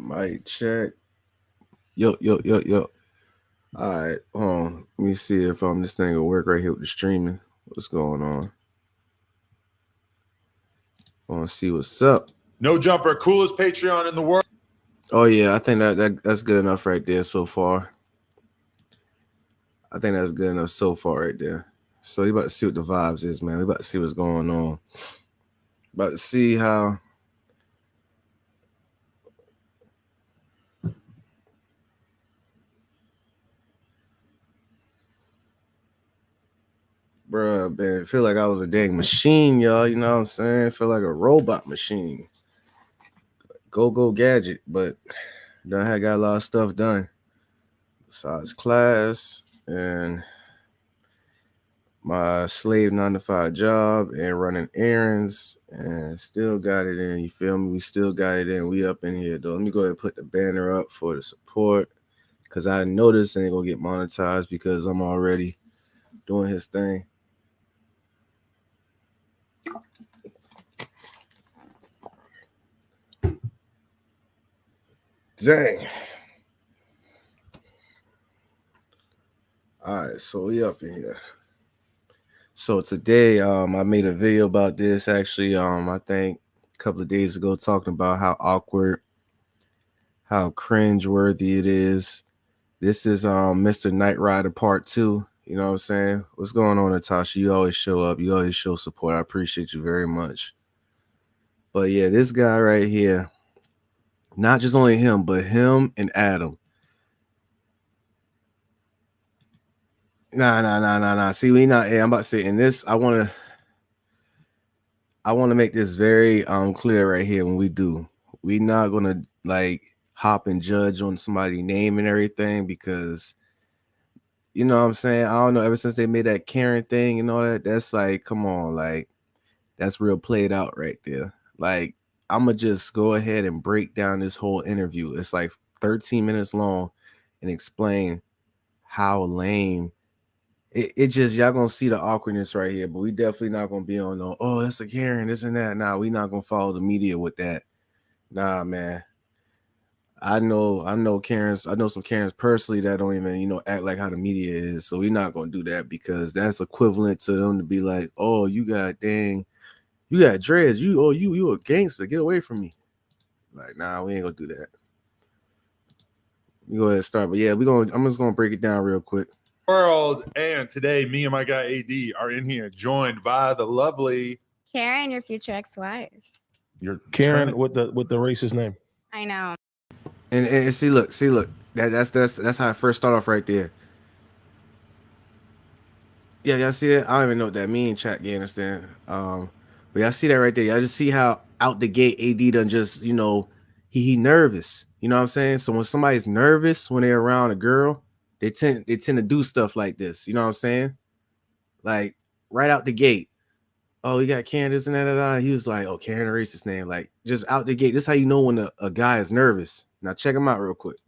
Mic check. Yo, yo, yo, yo. All right, hold on. Let me see if this thing will work right here with the streaming. What's going on? I want to see what's up. No Jumper, coolest Patreon in the world. Oh yeah, I think that's good enough right there so far. I think that's good enough so far right there. So you about to see what the vibes is, man. We about to see what's going on. About to see how. Bruh, man, I feel like I was a dang machine, y'all. You know what I'm saying? I feel like a robot machine. Go gadget, but I had got a lot of stuff done besides class and my slave 9-to-5 job and running errands, and still got it in. You feel me? We still got it in. We up in here though. Let me go ahead and put the banner up for the support, because I know this ain't gonna get monetized because I'm already doing his thing. Dang. All right, so we up in here. So today, I made a video about this. Actually, I think a couple of days ago, talking about how awkward, how cringe-worthy it is. This is Mr. Knight Rider Part 2. You know what I'm saying? What's going on, Natasha? You always show up. You always show support. I appreciate you very much. But yeah, this guy right here, not just only him, but him and Adam. Nah. See, we not. Hey, I'm about to say in this. I want to make this very clear right here. When we do, we not gonna like hop and judge on somebody's name and everything, because you know what I'm saying? I don't know. Ever since they made that Karen thing and all that, that's like, come on, like that's real played out right there. Like, I'm gonna just go ahead and break down this whole interview. It's like 13 minutes long, and explain how lame it just, y'all gonna see the awkwardness right here. But we definitely not gonna be on no, oh, that's a Karen, this and that. Nah, we not gonna follow the media with that. Nah, man. I know Karens. I know some Karens personally that don't even, act like how the media is. So we're not gonna do that, because that's equivalent to them to be like, oh, you got dreads. You a gangster. Get away from me. Like, nah, we ain't gonna do that. You go ahead and start. But yeah, I'm just gonna break it down real quick. World, and today me and my guy AD are in here, joined by the lovely Karen, your future ex-wife. You're Karen with the racist name. I know. And see, look. That's how I first start off right there. Yeah, y'all see that? I don't even know what that means, chat. You understand? But y'all see that right there. Y'all just see how out the gate AD done just, he nervous. You know what I'm saying? So when somebody's nervous when they're around a girl, they tend to do stuff like this. You know what I'm saying? Like right out the gate. Oh, you got Candace and that. He was like, oh, Karen, erase his name. Like, just out the gate. This is how you know when a guy is nervous. Now check him out real quick.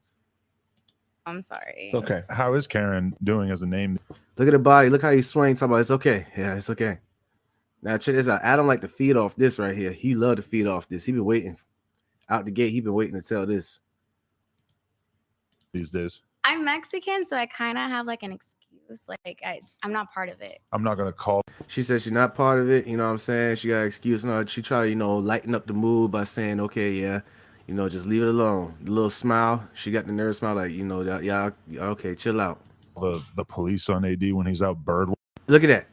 I'm sorry. It's okay. How is Karen doing as a name? Look at the body. Look how he's swaying. Talk about it's okay. Yeah, it's okay. Now check this out. Adam like to feed off this right here. He loved to feed off this. He been waiting out the gate. He been waiting to tell this These days. I'm Mexican, so I kind of have like an excuse. Like I'm not part of it. I'm not gonna call. She said she's not part of it. You know what I'm saying? She got an excuse. No, she try to, lighten up the mood by saying, okay, yeah, just leave it alone. The little smile. She got the nervous smile, like, yeah, okay, chill out. The police on AD when he's out bird Look at that.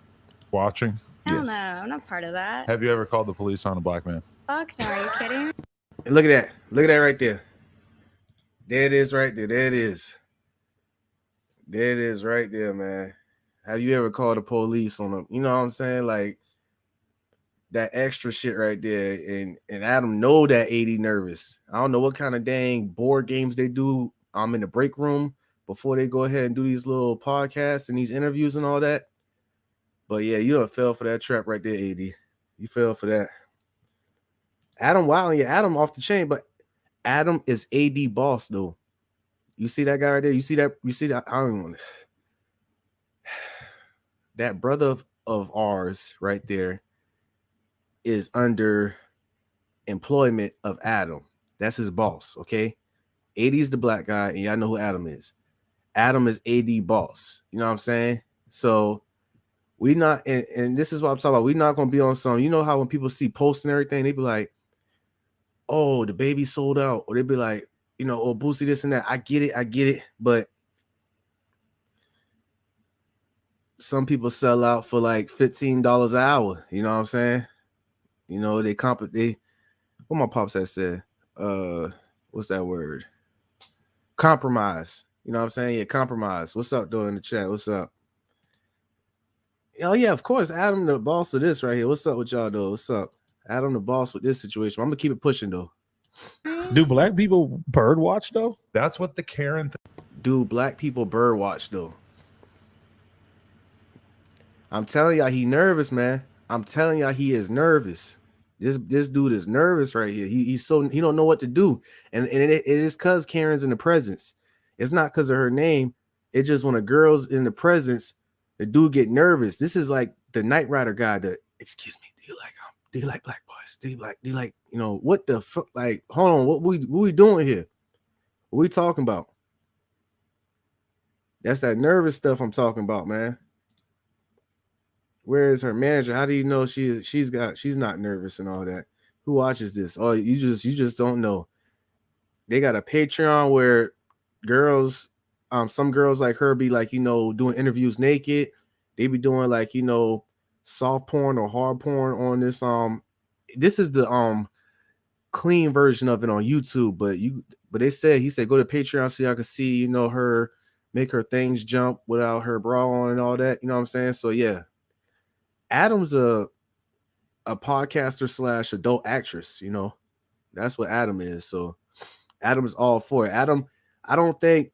watching. Hell no, I'm not part of that. Have you ever called the police on a black man? Fuck no, are you kidding? And look at that. Look at that right there. There it is right there. There it is. There it is right there, man. Have you ever called the police on them? You know what I'm saying? Like that extra shit right there. And Adam know that AD nervous. I don't know what kind of dang board games they do in the break room before they go ahead and do these little podcasts and these interviews and all that. But yeah, you done fell for that trap right there, AD. You fell for that. Adam wilding, yeah, Adam off the chain, but Adam is AD boss though. You see that guy right there? You see that? I don't even want that brother of ours right there is under employment of Adam. That's his boss, okay? AD's the black guy, and y'all know who Adam is. Adam is AD boss. You know what I'm saying? So we not, and this is what I'm talking about. We're not gonna be on some. You know how when people see posts and everything, they be like, "Oh, the baby sold out," or they be like, you know, "Oh, Boosie this and that." I get it, but some people sell out for like $15 an hour. You know what I'm saying? You know, they what my pops had said. What's that word? Compromise. You know what I'm saying? Yeah, compromise. What's up, though, in the chat? What's up? Oh, yeah, of course. Adam, the boss of this right here. What's up with y'all, though? What's up? Adam, the boss with this situation. I'm going to keep it pushing, though. Do black people bird watch, though? That's what the Karen Do black people bird watch, though? I'm telling y'all, he nervous, man. I'm telling y'all, he is nervous. This dude is nervous right here. He don't know what to do. And it is because Karen's in the presence. It's not because of her name. It's just when a girl's in the presence, the dude get nervous. This is like the Knight Rider guy that, excuse me, do you like black boys? Do you like, you know, what the fuck? Like, hold on, what we doing here? What we talking about? That's that nervous stuff I'm talking about, man. Where is her manager? How do you know she's not nervous and all that? Who watches this? Oh, you just don't know. They got a Patreon where girls, some girls like her be like, you know, doing interviews naked. They be doing like, you know, soft porn or hard porn on this. This is the clean version of it on YouTube, but he said go to Patreon so y'all can see, you know, her make her things jump without her bra on and all that. You know what I'm saying? So yeah. Adam's a podcaster / adult actress, you know. That's what Adam is. So Adam is all for it. Adam, I don't think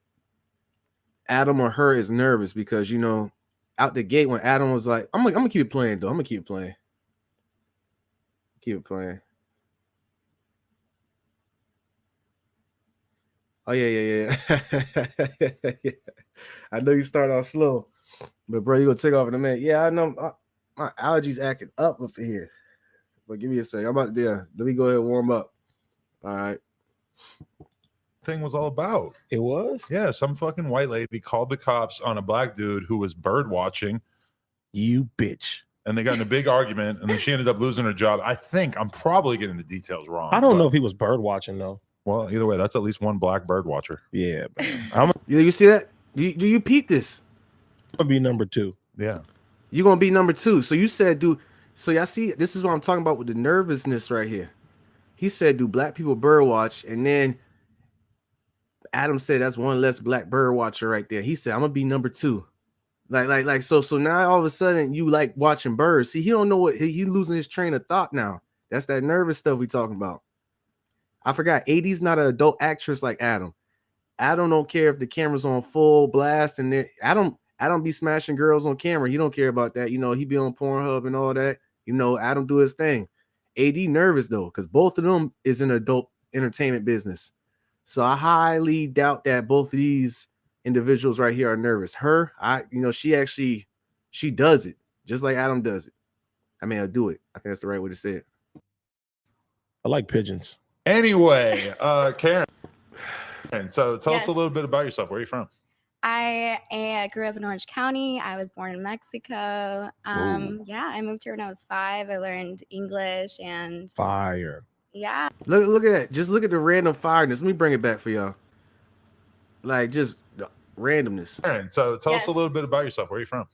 Adam or her is nervous because, you know, out the gate when Adam was like, I'm gonna keep it playing, though. I'm gonna keep it playing. Keep it playing. Oh, yeah. Yeah. I know you start off slow, but bro, you're gonna take off in a minute. Yeah, I know. My allergies acting up here. But give me a second. I'm about to let me go ahead and warm up. All right. thing was all about. It was? Yeah, some fucking white lady called the cops on a black dude who was bird watching. You bitch. And they got in a big argument, and then she ended up losing her job. I'm probably getting the details wrong. I don't know if he was bird watching though. Well, either way, that's at least one black bird watcher. Yeah, man. You see that? Do you peep this? I'm gonna be number 2. Yeah. You're gonna be number 2. So you said, dude. So y'all see, this is what I'm talking about with the nervousness right here. He said, do black people bird watch? And then Adam said that's one less black bird watcher right there. He said, I'm gonna be number 2. So now all of a sudden you like watching birds. See, he don't know what he losing his train of thought now. That's that nervous stuff we talking about. I forgot 80's not an adult actress like Adam. Adam don't care if the camera's on full blast and Adam be smashing girls on camera. He don't care about that. You know, he be on Pornhub and all that. You know, Adam do his thing. AD nervous though, because both of them is in adult entertainment business. So I highly doubt that both of these individuals right here are nervous. She does it just like Adam does it. I mean, I'll do it. I think that's the right way to say it. I like pigeons. Anyway, Karen. So tell us a little bit about yourself. Where are you from? I grew up in Orange County. I was born in Mexico. Yeah, I moved here when I was 5. I learned English and fire. Yeah. Look at that. Just look at the random fireness. Let me bring it back for y'all. Like just the randomness. Karen, so tell us a little bit about yourself. Where are you from?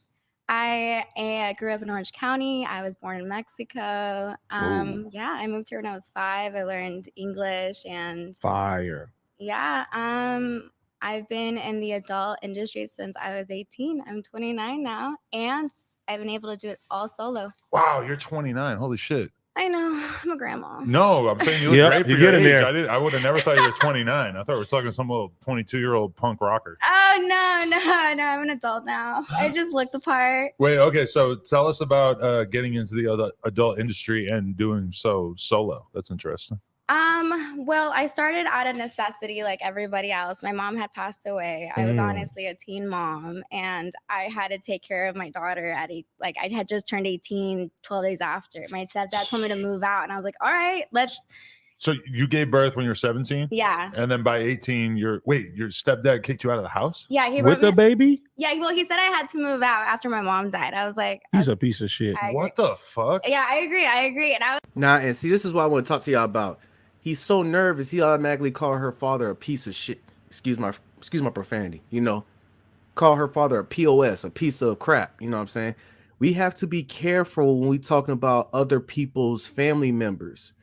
I grew up in Orange County. I was born in Mexico. Yeah, I moved here when I was 5. I learned English and fire. Yeah. I've been in the adult industry since I was 18. I'm 29 now, and I've been able to do it all solo. Wow, you're 29. Holy shit. I know. I'm a grandma. No, I'm saying you look great for your age. I would have never thought you were 29. I thought we were talking to some little 22-year-old punk rocker. Oh, no. I'm an adult now. I just look the part. Wait, okay. So tell us about getting into the adult industry and doing so solo. That's interesting. Well, I started out of necessity like everybody else. My mom had passed away. I was honestly a teen mom, and I had to take care of my daughter at I had just turned 18 12 days after. My stepdad told me to move out, and I was like, all right, let's So you gave birth when you were 17? Yeah. And then by 18, your stepdad kicked you out of the house? Yeah, he With wrote the me. baby? Yeah, well, he said I had to move out after my mom died. I was like, He's a piece of shit. I What agree. the fuck? Yeah, I agree. And I was Nah, and see, this is what I want to talk to y'all about. He's so nervous, he automatically called her father a piece of shit. Excuse my profanity. You know, call her father a POS, a piece of crap. You know what I'm saying? We have to be careful when we talking about other people's family members.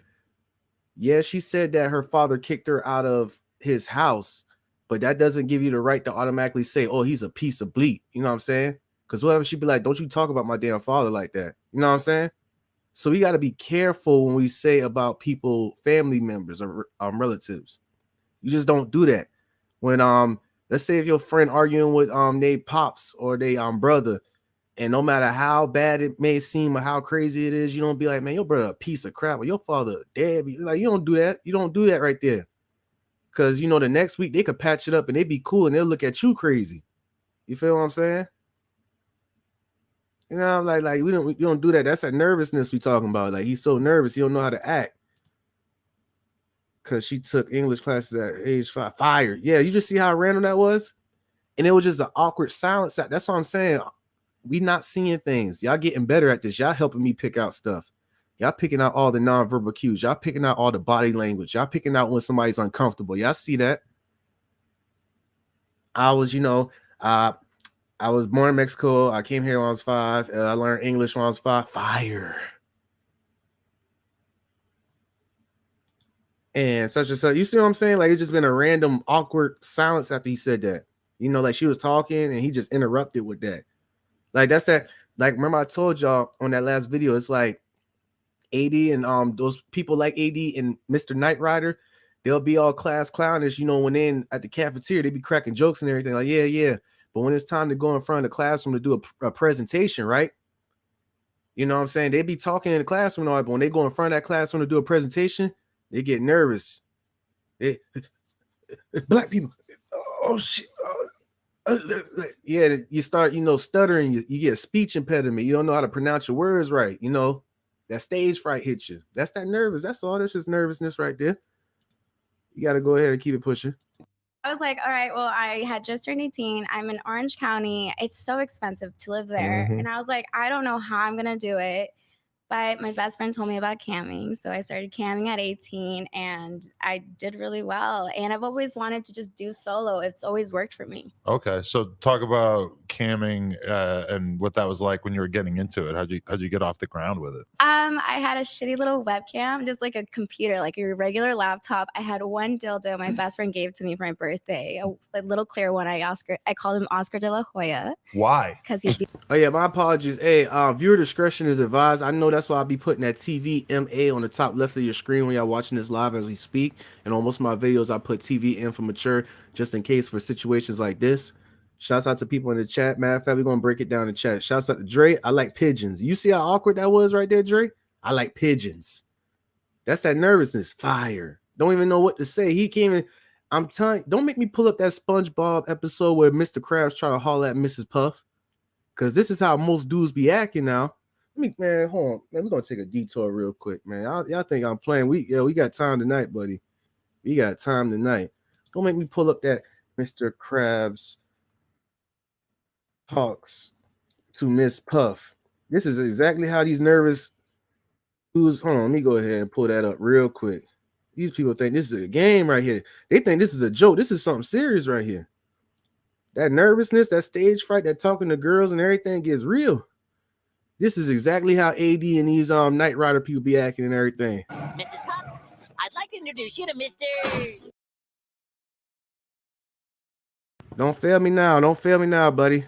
Yeah, she said that her father kicked her out of his house, but that doesn't give you the right to automatically say, oh, he's a piece of bleep. You know what I'm saying? Because whatever she'd be like, don't you talk about my damn father like that. You know what I'm saying? So we got to be careful when we say about people, family members or relatives. You just don't do that. When let's say if your friend arguing with they pops or they brother, and no matter how bad it may seem or how crazy it is, you don't be like, man, your brother a piece of crap or your father dead. Like, you don't do that. You don't do that right there. Because you know the next week they could patch it up and they be cool and they'll look at you crazy. You feel what I'm saying? You know, like you don't do that. That's that nervousness we talking about. Like, he's so nervous, he don't know how to act. Cause she took English classes at age 5. Fired. Yeah, you just see how random that was? And it was just an awkward silence. That's what I'm saying. We not seeing things. Y'all getting better at this. Y'all helping me pick out stuff. Y'all picking out all the nonverbal cues. Y'all picking out all the body language. Y'all picking out when somebody's uncomfortable. Y'all see that? I was, I was born in Mexico. I came here when I was 5. I learned English when I was 5. Fire. And such and such. You see what I'm saying? Like, it's just been a random awkward silence after he said that. You know, like she was talking and he just interrupted with that. Like, that's that. Like, remember I told y'all on that last video, it's like AD and those people like AD and Mr. Knight Rider, they'll be all class clownish, you know, when they in at the cafeteria, they be cracking jokes and everything. Like, yeah. But when it's time to go in front of the classroom to do a presentation, right? You know what I'm saying? They be talking in the classroom, but when they go in front of that classroom to do a presentation, they get nervous. Black people. Oh, shit. Yeah, you start, stuttering. You get a speech impediment. You don't know how to pronounce your words right. You know, that stage fright hits you. That's that nervous. That's all. That's just nervousness right there. You got to go ahead and keep it pushing. I was like, all right, well, I had just turned 18. I'm in Orange County. It's so expensive to live there. Mhm. And I was like, I don't know how I'm going to do it. But my best friend told me about camming. So I started camming at 18 and I did really well. And I've always wanted to just do solo. It's always worked for me. Okay, so talk about camming and what that was like when you were getting into it. How'd you get off the ground with it? I had a shitty little webcam, just like a computer, like your regular laptop. I had one dildo my best friend gave to me for my birthday, a little clear one. I called him Oscar de la Hoya. Why? Because he'd be Oh yeah, my apologies. Hey, viewer discretion is advised. I know that's why I'll be putting that TVMA on the top left of your screen when y'all watching this live as we speak. And on most of my videos, I put TVM for mature, just in case for situations like this. Shouts out to people in the chat. Matter of fact, we're gonna break it down in chat. Shouts out to Dre. I like pigeons. You see how awkward that was right there, Dre? I like pigeons. That's that nervousness. Fire. Don't even know what to say. He came in. I'm telling. Don't make me pull up that SpongeBob episode where Mr. Krabs try to holler at Mrs. Puff. Because this is how most dudes be acting now. Man, hold on. Man, we're going to take a detour real quick, man. Y'all think I'm playing. We got time tonight, buddy. We got time tonight. Don't make me pull up that Mr. Krabs talks to Miss Puff. This is exactly how these nervous dudes. Hold on, let me go ahead and pull that up real quick. These people think this is a game right here. They think this is a joke. This is something serious right here. That nervousness, that stage fright, that talking to girls and everything gets real. This is exactly how AD and these Knight Rider people be acting and everything. Mrs. Puff, I'd like to introduce you to Mr. Don't fail me now. Don't fail me now, buddy.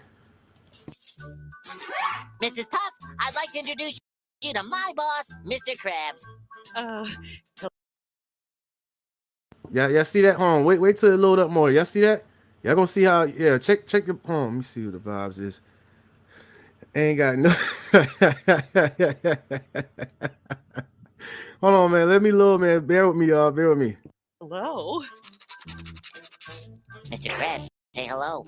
Mrs. Puff, I'd like to introduce you to my boss, Mr. Krabs. Y'all see that? Hold on. Wait till it load up more. Y'all see that? Y'all gonna see how? Yeah, check your. Hold on, let me see what the vibes is. Ain't got no. Hold on, man. Let me load, man. Bear with me, y'all. Bear with me. Hello. Mr. Krabs, say hello.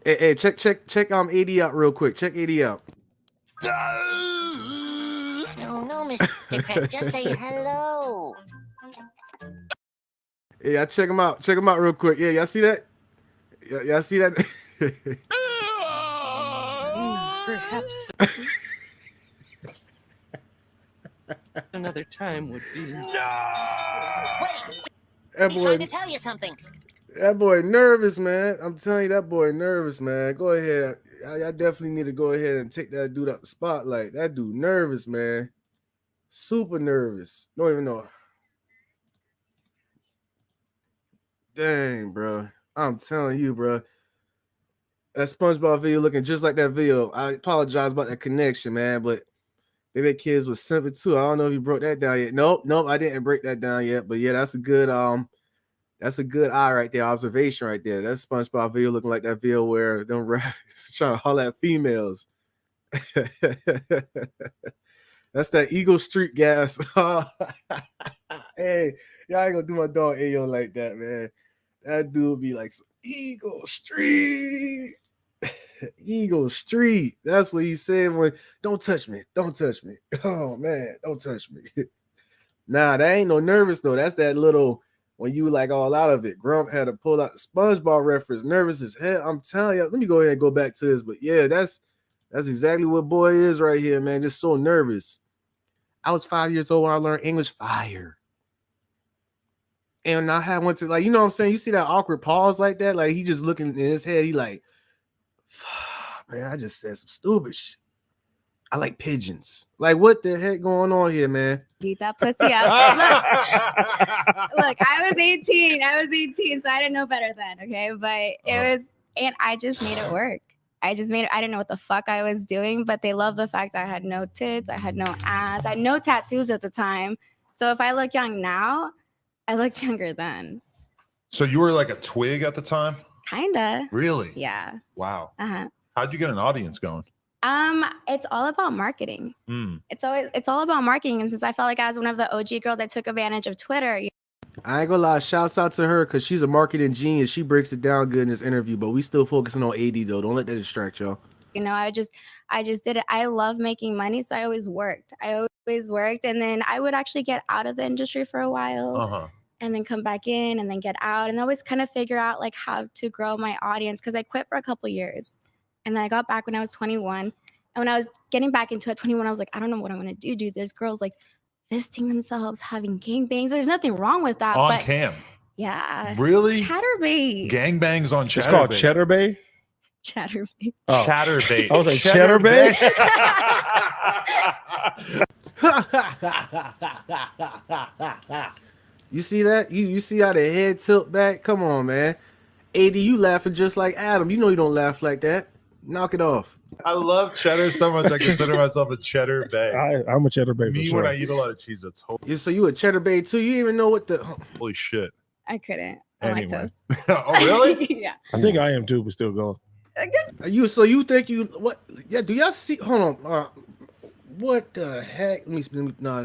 Hey, check AD out real quick. Check AD out. No, Mr. Krabs, just say hello. Yeah, check him out. Check him out real quick. Yeah, y'all see that? Y'all see that? Perhaps another time would be. Wait, That he's trying boy, to tell you something. that boy nervous, man. I'm telling you, that boy nervous, man. Go ahead. I definitely need to go ahead and take that dude out the spotlight. That dude nervous, man. Super nervous. Don't even know. Dang, bro. I'm telling you, bro. That SpongeBob video looking just like that video. I apologize about that connection, man, but Baby Kids was simple too. I don't know if you broke that down yet. Nope, I didn't break that down yet. But yeah, that's a good eye right there, observation right there. That SpongeBob video looking like that video where them rappers trying to holler at females. That's that Eagle Street gas. Hey, y'all ain't gonna do my dog Ayo like that, man. That dude be like Eagle Street. Eagle Street. That's what he said when don't touch me. Don't touch me. Oh man, don't touch me. Nah, that ain't no nervous though. That's that little when you like all out of it. Grump had to pull out the SpongeBob reference, nervous as hell. I'm telling you, let me go ahead and go back to this. But yeah, that's exactly what boy is right here, man. Just so nervous. I was 5 years old when I learned English fire. And I went to, like, you know what I'm saying? You see that awkward pause like that? Like, he just looking in his head. He like, man, I just said some stupid shit. I like pigeons. Like, what the heck going on here, man? Beat that pussy up. Look, I was 18. So I didn't know better then, okay? But it was, and I just made it work. I didn't know what the fuck I was doing, but they love the fact that I had no tits, I had no ass, I had no tattoos at the time. So if I look young now, I looked younger then. So you were like a twig at the time? Kinda. Really? Yeah. Wow. Uh-huh. How'd you get an audience going? It's all about marketing. Mm. It's all about marketing. And since I felt like I was one of the OG girls, I took advantage of Twitter. I ain't gonna lie, shouts out to her because she's a marketing genius. She breaks it down good in this interview, but we still focusing on AD though. Don't let that distract y'all. You know, I just did it. I love making money, so I always worked. And then I would actually get out of the industry for a while. And then come back in and then get out and always kind of figure out like how to grow my audience because I quit for a couple years and then I got back when I was 21. And when I was getting back into it, 21, I was like, I don't know what I'm going to do, dude. There's girls like fisting themselves, having gangbangs. There's nothing wrong with that. On cam? Yeah. Really? Chatterbait. Gangbangs on Chatterbait. It's called Chatterbait? Chatterbait. Oh. Chatterbait. I was like, Chatterbait? You see that? You see how the head tilt back? Come on, man. AD, you laughing just like Adam. You know you don't laugh like that. Knock it off. I love cheddar so much. I consider myself a cheddar bay. I'm a Chatterbait for Me sure. when I eat a lot of cheese, that's So you a cheddar bay too? You even know what the holy shit. I couldn't. I'm Anyway. lactose. Oh really? Yeah. I think I am too, but still going. you think you what? Yeah, do y'all see? Hold on. What the heck? Let me no.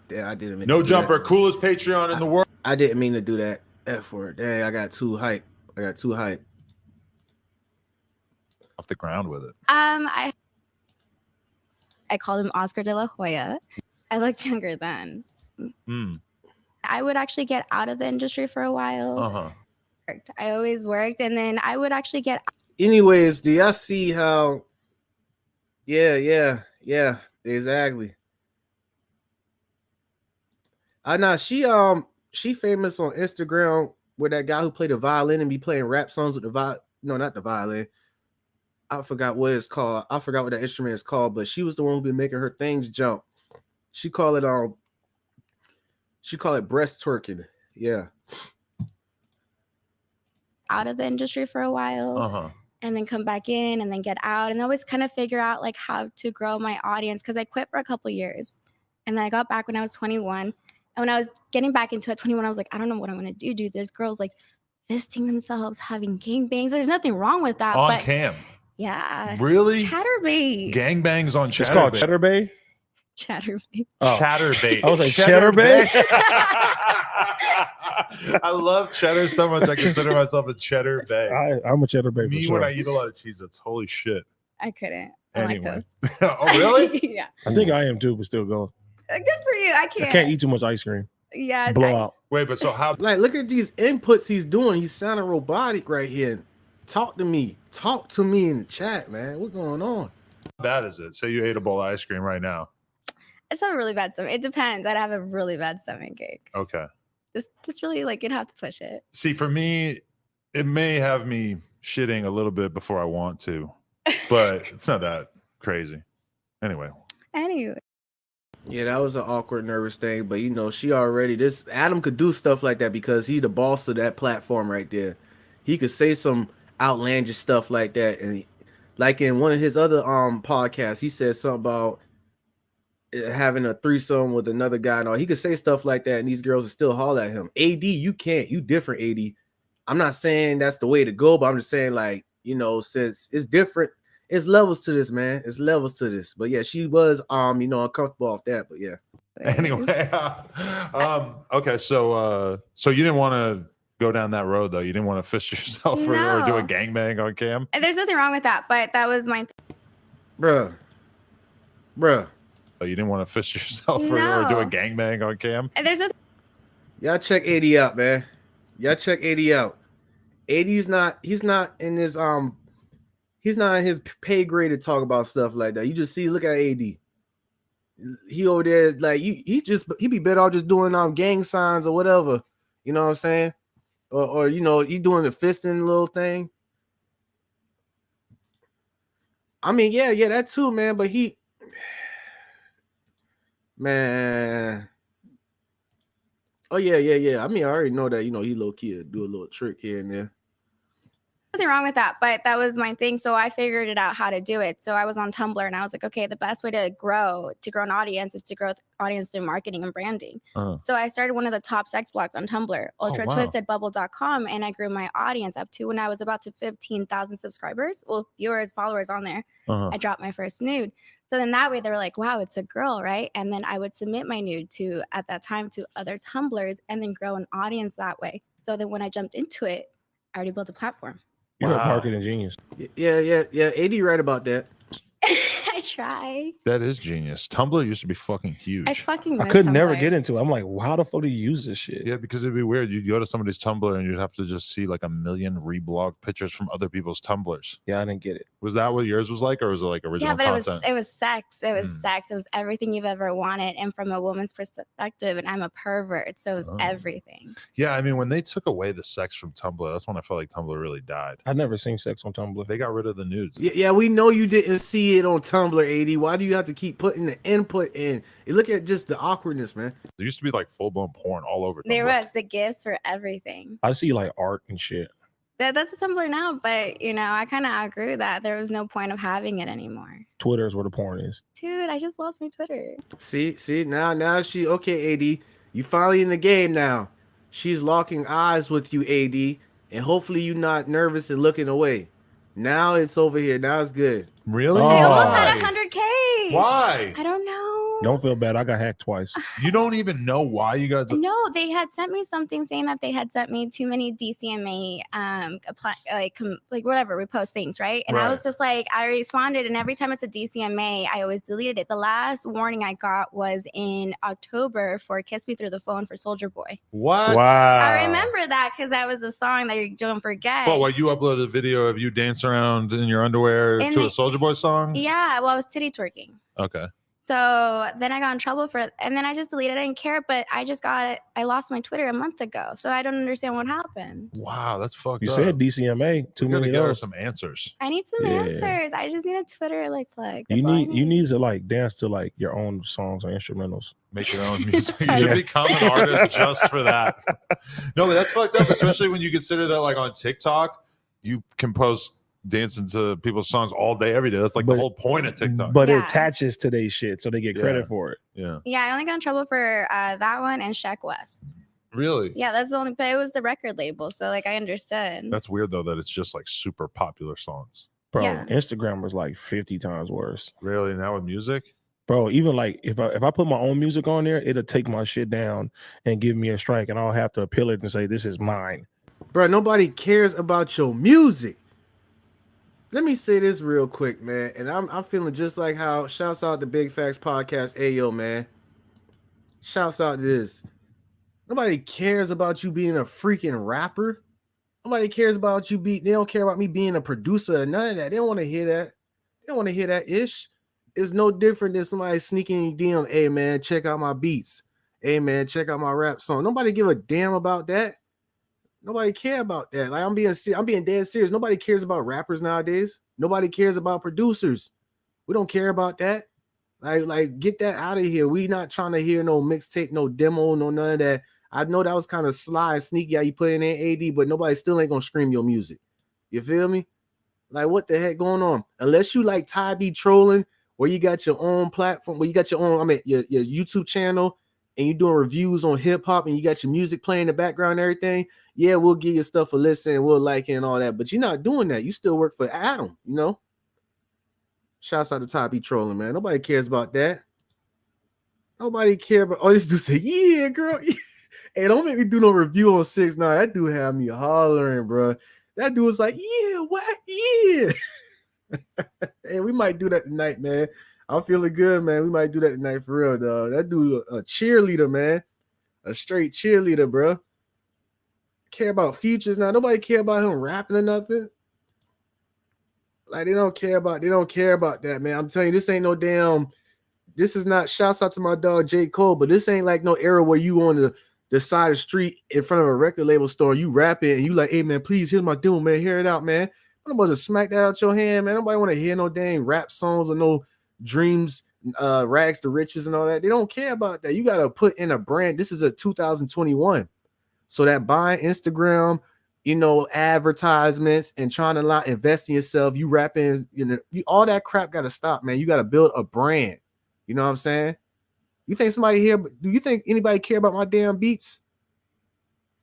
Yeah, I didn't mean No to do jumper, that. coolest Patreon in the world. I didn't mean to do that. F word. Dang, I got too hype. Off the ground with it. I called him Oscar de la Hoya. I looked younger then. Mm. I would actually get out of the industry for a while. I always worked, and then I would actually get. Anyways, do y'all see how? Yeah, exactly. She famous on Instagram with that guy who played the violin and be playing rap songs with the violin. No, not the violin. I forgot what it's called. I forgot what that instrument is called, but she was the one who been making her things jump. She call it breast twerking. Yeah. Out of the industry for a while. And then come back in and then get out and always kind of figure out like how to grow my audience because I quit for a couple years and then I got back when I was 21. And when I was getting back into it, 21, I was like, I don't know what I'm going to do, dude. There's girls like fisting themselves, having gangbangs. There's nothing wrong with that. On cam? Yeah. Really? Chatterbait. Gangbangs on Chatterbait. It's called Chatterbait? Chatterbait. Oh. Chatterbait. I was like, Chatterbait? I love cheddar so much. I consider myself a cheddar bay. I'm a Chatterbait for Me sure. when I eat a lot of cheese, that's holy shit. I couldn't. I'm Anyway. lactose. Oh really? Yeah. I think I am too, but still going. Good for you. I can't. I can't eat too much ice cream. Yeah. Blowout. Wait, but so how Like, look at these inputs he's doing. He's sounding robotic right here. Talk to me. Talk to me in the chat, man. What's going on? bad is it? Say you ate a bowl of ice cream right now. It's not a really bad stomach. It depends. I'd have a really bad stomach ache. Okay. Just really like you'd have to push it. See, for me, it may have me shitting a little bit before I want to, but it's not that crazy. Anyway. Anyway. Yeah, that was an awkward, nervous thing. But, you know, she already, Adam could do stuff like that because he the boss of that platform right there. He could say some outlandish stuff like that. And like in one of his other podcasts, he said something about having a threesome with another guy and all. He could say stuff like that and these girls would still holler at him. AD, you can't. You different, AD. I'm not saying that's the way to go, but I'm just saying, like, you know, since it's different, it's levels to this, man. It's levels to this. But yeah, she was you know, uncomfortable off that. But yeah. Anyway. Okay, so you didn't want to go down that road though. You didn't want to fist yourself or do a No. gangbang on cam. There's nothing wrong with that, but that was my Bruh. Oh, you didn't want to fist yourself or do a No. gangbang on cam. there's nothing Y'all check AD out, man. Y'all check AD out. AD's not, he's not in his pay grade to talk about stuff like that. You just see, look at AD. He over there, like, he be better off just doing gang signs or whatever. You know what I'm saying? Or you know, you doing the fisting little thing. I mean, yeah, that too, man. But man. Oh yeah. I mean, I already know that, you know, he low key do a little trick here and there. wrong with that, but that was my thing. So I figured it out how to do it. So I was on Tumblr and I was like, okay, the best way to grow an audience is to grow an audience through marketing and branding. So I started one of the top sex blogs on Tumblr, ultratwistedbubble.com, and I grew my audience up to when I was about to 15,000 subscribers, well, viewers, followers on there. I dropped my first nude. So then that way they were like, wow, it's a girl, right? And then I would submit my nude at that time to other Tumblrs and then grow an audience that way. So then when I jumped into it, I already built a platform. You're a marketing genius. Yeah. AD right about that. I try. That is genius. Tumblr used to be fucking huge. I could never get into it. I'm like, well, how the fuck do you use this shit? Yeah, because it'd be weird. You'd go to somebody's Tumblr and you'd have to just see like a million reblog pictures from other people's Tumblrs. Yeah, I didn't get it. Was that what yours was like, or was it like original content? It was sex. It was sex. It was everything you've ever wanted, and from a woman's perspective. And I'm a pervert, so it was everything. Yeah, I mean, when they took away the sex from Tumblr, that's when I felt like Tumblr really died. I've never seen sex on Tumblr. They got rid of the nudes. Yeah, we know you didn't see it on Tumblr, AD. Why do you have to keep putting the input in? You look at just the awkwardness, man. There used to be like full-blown porn all over Tumblr. There was the gifts for everything. I see like art and shit. That's a Tumblr now, but you know, I kind of outgrew that. There was no point of having it anymore. Twitter is where the porn is. Dude, I just lost my Twitter. See, now she okay, AD. You finally in the game now. She's locking eyes with you, AD, and hopefully you're not nervous and looking away. Now it's over here. Now it's good. Really? I almost had 100K. Why? I don't know. Don't feel bad. I got hacked twice. You don't even know why you got. No, they had sent me something saying that they had sent me too many DCMA, like whatever repost things, right? And I was just like, I responded, and every time it's a DCMA, I always deleted it. The last warning I got was in October for "Kiss Me Through the Phone" for Soulja Boy. What? Wow. I remember that because that was a song that you don't forget. But what, you uploaded a video of you dancing around in your underwear to a Soulja Boy song? Yeah, well, I was titty twerking. Okay. So then I got in trouble for it, and then I just deleted it. I didn't care, but I lost my Twitter a month ago, so I don't understand what happened. Wow, that's fucked You up. said DCMA. Too many of Get her those. some answers. I need some answers. I just need a Twitter plug. You need to like dance to like your own songs or instrumentals. Make your own music. You should become an artist just for that. No, but that's fucked up, especially when you consider that like on TikTok, you can post dancing to people's songs all day, every day. That's like the whole point of TikTok. But it attaches to their shit, so they get credit for it. Yeah. Yeah, I only got in trouble for that one and Sheck West. Really? Yeah, that's the only. But it was the record label, so like I understood. That's weird though that it's just like super popular songs. Bro, Yeah. Instagram was like 50 times worse. Really? Now with music? Bro, even like if I put my own music on there, it'll take my shit down and give me a strike, and I'll have to appeal it and say this is mine. Bro, nobody cares about your music. Let me say this real quick, man. And I'm feeling just like how, shouts out to Big Facts Podcast. Ayo, man. Shouts out to this. Nobody cares about you being a freaking rapper. Nobody cares about you they don't care about me being a producer or none of that. They don't want to hear that. They don't want to hear that ish. It's no different than somebody sneaking in DM. Hey man, check out my beats. Hey man, check out my rap song. Nobody give a damn about that. Nobody care about that. Like I'm being dead serious. Nobody cares about rappers nowadays. Nobody cares about producers. We don't care about that. Like get that out of here. We not trying to hear no mixtape, no demo, no none of that. I know that was kind of sly and sneaky how you put in AD, but nobody still ain't gonna scream your music. You feel me? Like what the heck going on? Unless you like Ty be trolling, where you got your own platform, where you got your own, your YouTube channel, and you doing reviews on hip hop, and you got your music playing in the background and everything. Yeah, we'll give you stuff a listen, and we'll like it and all that. But you're not doing that. You still work for Adam, you know. Shouts out to Ty be trolling, man. Nobody cares about that. Nobody care about. Oh, this dude say, yeah, girl. Hey, don't make me do no review on 6ix9ine. That dude had me hollering, bro. That dude was like, yeah, what? Yeah. Hey, we might do that tonight, man. I'm feeling good, man. We might do that tonight for real, dog. That dude a cheerleader, man. A straight cheerleader, bro. Care about futures now. Nobody care about him rapping or nothing. Like they don't care about that, man. I'm telling you, this ain't no damn. This is not. Shouts out to my dog J. Cole, but this ain't like no era where you on the side of the street in front of a record label store, you rapping and you like, hey man, please hear my demo, man. Hear it out, man. Nobody to smack that out your hand, man. Nobody want to hear no dang rap songs or no dreams, rags to riches and all that. They don't care about that. You got to put in a brand. This is a 2021. So that buying Instagram, you know, advertisements and trying to invest in yourself, you rapping, you know, all that crap got to stop, man. You got to build a brand. You know what I'm saying? You think somebody here, do you think anybody care about my damn beats?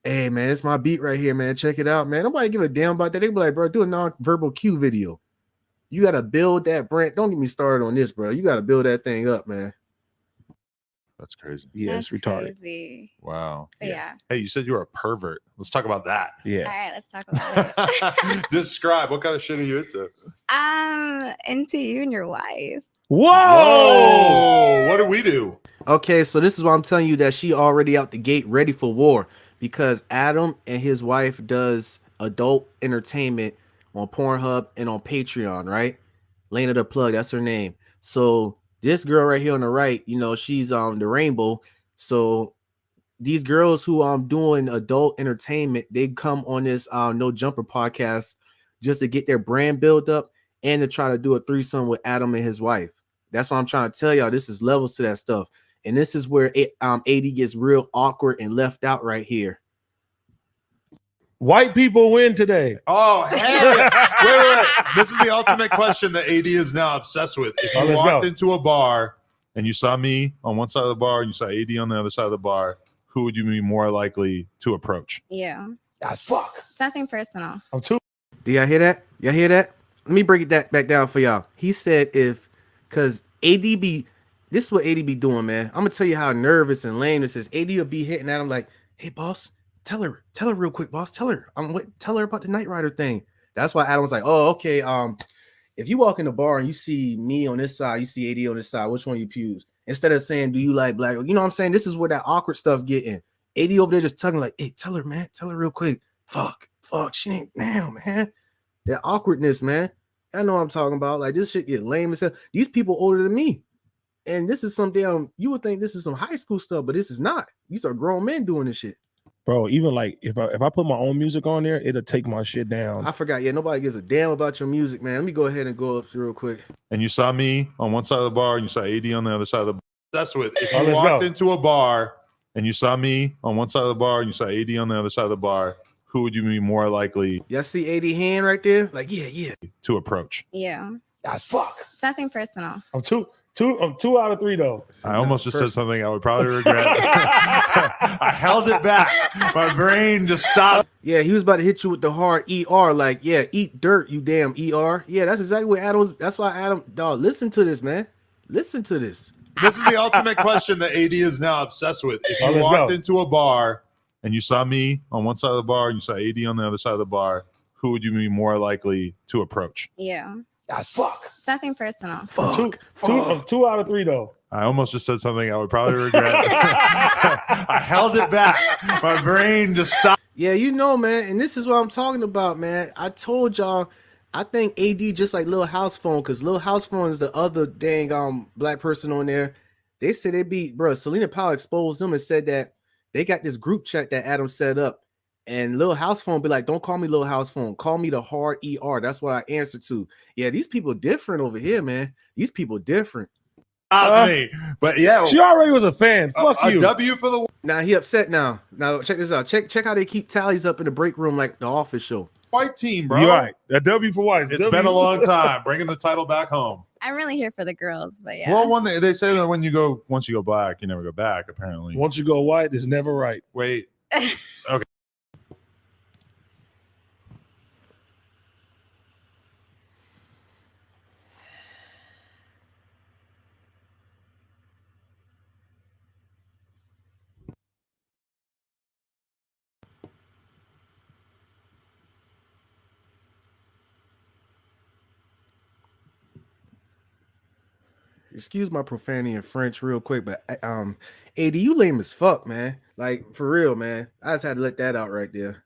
Hey, man, it's my beat right here, man. Check it out, man. Nobody give a damn about that. They be like, bro, do a non-verbal cue video. You got to build that brand. Don't get me started on this, bro. You got to build that thing up, man. That's crazy. Yeah, That's it's retarded. Crazy. Wow. Yeah. Hey, you said you were a pervert. Let's talk about that. Yeah. All right, let's talk about it. Describe, what kind of shit are you into? Into you and your wife. Whoa! What do we do? Okay, so this is why I'm telling you that she already out the gate ready for war, because Adam and his wife does adult entertainment on Pornhub and on Patreon, right? Lena the Plug, that's her name. So this girl right here on the right, you know, she's the Rainbow. So these girls who doing adult entertainment, they come on this No Jumper podcast just to get their brand built up and to try to do a threesome with Adam and his wife. That's what I'm trying to tell y'all. This is levels to that stuff. And this is where AD gets real awkward and left out right here. White people win today. Oh, hell yeah. Wait. This is the ultimate question that AD is now obsessed with. If you walked into a bar and you saw me on one side of the bar and you saw AD on the other side of the bar, who would you be more likely to approach? You. That's fuck. It's nothing personal. I'm too. Do y'all hear that? Y'all hear that? Let me break it back down for y'all. He said because this is what AD be doing, man. I'm gonna tell you how nervous and lame this is. AD will be hitting at him like, hey boss, tell her real quick, boss. Tell her about the Knight Rider thing. That's why Adam was like, oh, okay. If you walk in the bar and you see me on this side, you see AD on this side, which one you choose? Instead of saying, do you like black? You know what I'm saying? This is where that awkward stuff getting. AD over there just tugging like, hey, tell her, man. Tell her real quick. Fuck. She ain't down, man. That awkwardness, man. I know what I'm talking about. Like, this shit get lame as hell. These people older than me. And this is some damn, you would think this is some high school stuff, but this is not. These are grown men doing this shit. Bro, even like if I put my own music on there, it'll take my shit down. I forgot. Yeah, nobody gives a damn about your music, man. Let me go ahead and go up real quick. And you saw me on one side of the bar and you saw AD on the other side of the bar. That's what, if you walked into a bar and you saw me on one side of the bar and you saw AD on the other side of the bar, who would you be more likely? Y'all see AD hand right there? Like, yeah. To approach. Yeah. That's fuck. It's nothing personal. I'm two out of three though. I almost just said something I would probably regret. I held it back. My brain just stopped. Yeah, he was about to hit you with the hard ER, like, yeah, eat dirt, you damn ER. Yeah, that's exactly what Adam was. That's why Adam, dog, listen to this, man. Listen to this. This is the ultimate question that AD is now obsessed with. If you walked into a bar and you saw me on one side of the bar and you saw AD on the other side of the bar, who would you be more likely to approach? Yeah. That's fuck. It's nothing personal. Fuck. I'm two out of three though. I almost just said something I would probably regret. I held it back. My brain just stopped. Yeah, you know, man, and this is what I'm talking about, man. I told y'all, I think AD just like Lil House Phone, because Lil House Phone is the other dang black person on there. They said they beat, bro. Selena Powell exposed them and said that they got this group chat that Adam set up, and Lil House Phone be like, "Don't call me Lil House Phone, call me the hard ER." That's what I answer to. Yeah, these people different over here, man. These people different. Me. But yeah, She already was a fan. Fuck a you. W for the Now he upset now. Now check this out. Check how they keep tallies up in the break room like the Office show. white team, bro. You're right. A W for white. It's been a long time. Bringing the title back home. I'm really here for the girls, but yeah. Well, they say that once you go black, you never go back. Apparently, Once you go white, it's never right. wait. Okay. Excuse my profanity in French real quick, but AD, you lame as fuck, man. Like for real, man. I just had to let that out right there.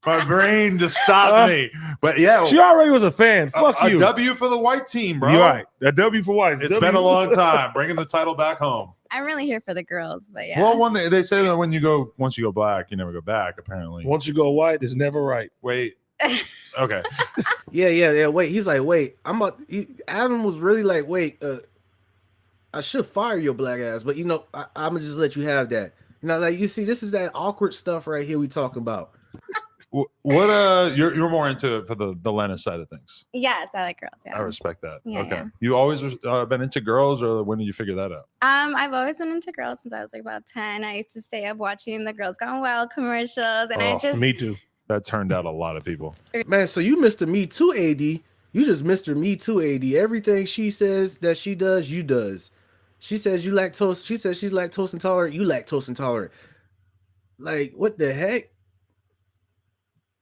My brain just stopped me. But yeah, She already was a fan. Fuck a you. W for the white team, bro. You're right. A W for white. It's been a long time. Bringing the title back home. I'm really here for the girls, but yeah. Well, they say that once you go black, you never go back. Apparently, Once you go white, it's never right. wait. Okay. Yeah. Wait, he's like, wait, Adam was really like, wait, I should fire your black ass, but I'm gonna just let you have that. Like you see, this is that awkward stuff right here we talking about. What you're more into it for the Lena side of things. Yes, I like girls. Yeah. I respect that. Yeah, okay. yeah. You always been into girls, or when did you figure that out? I've always been into girls since I was like about 10. I used to stay up watching the Girls Gone Wild commercials, and I just Me too. That turned out a lot of people. Man, so you Mr. Me Too AD. You just Mr. Me Too AD. Everything she says that she does, you does. She says you lactose. She says she's lactose intolerant. You lactose intolerant. Like, what the heck?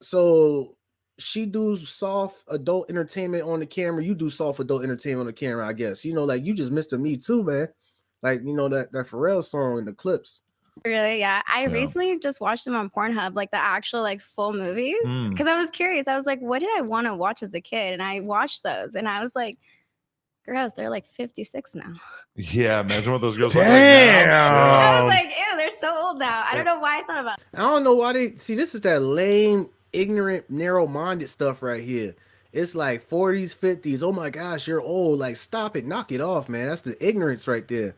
So she do soft adult entertainment on the camera. You do soft adult entertainment on the camera, I guess. Like you just Mr. Me Too, man. Like, that Pharrell song in the clips. really, yeah. I Yeah. recently just watched them on Pornhub, like the actual like full movies, because I was curious. I was like, what did I want to watch as a kid? And I watched those, and I was like, gross. They're like 56 now. Yeah, imagine what those girls Damn. look like now. I was like, ew, they're so old now. I don't know why I thought about I don't know why they see this is that lame, ignorant, narrow-minded stuff right here. It's like 40s, 50s. Oh my gosh, you're old. Like, stop it, knock it off, man. That's the ignorance right there.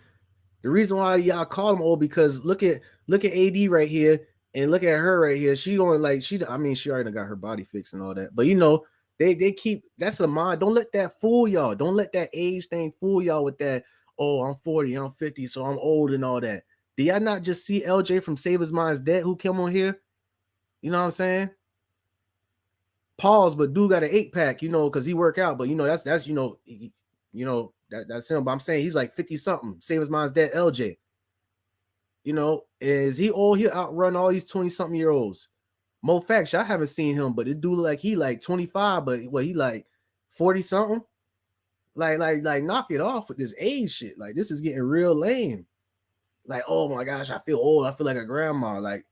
The reason why y'all call them old because look at AD right here and look at her right here. She going she already got her body fixed and all that. But they keep that's a mind. Don't let that fool y'all. Don't let that age thing fool y'all with that. Oh, I'm 40, I'm 50, so I'm old and all that. Do y'all not just see LJ from SavingsMinusDebt who came on here? You know what I'm saying? Pause, but dude got an 8-pack, because he work out. But that's that's him. But I'm saying he's like 50 something. SavingsMinusDebt LJ. Is he old? He'll outrun all these 20 something year olds. Moe Factz, I haven't seen him, but it do look like he like 25, but he like 40 something. Like knock it off with this age shit. Like this is getting real lame. Like, oh my gosh, I feel old. I feel like a grandma. Like,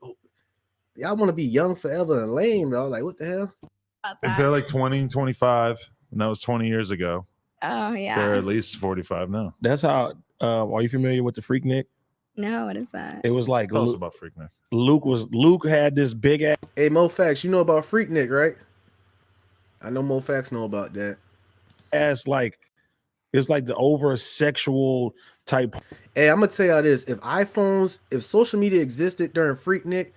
y'all want to be young forever and lame, though. Like, what the hell? about If that. they're like 20, 25, and that was 20 years ago, Oh they're yeah. at least 45 now. That's how. Are you familiar with the Freaknik? No, what is that? It was like Tell us about Freaknik. Luke had this big ass. Hey, Moe Factz, you know about Freaknik, right? I know Moe Factz know about that. Like it's like the over sexual type. Hey, I'm gonna tell y'all this: if social media existed during Freaknik,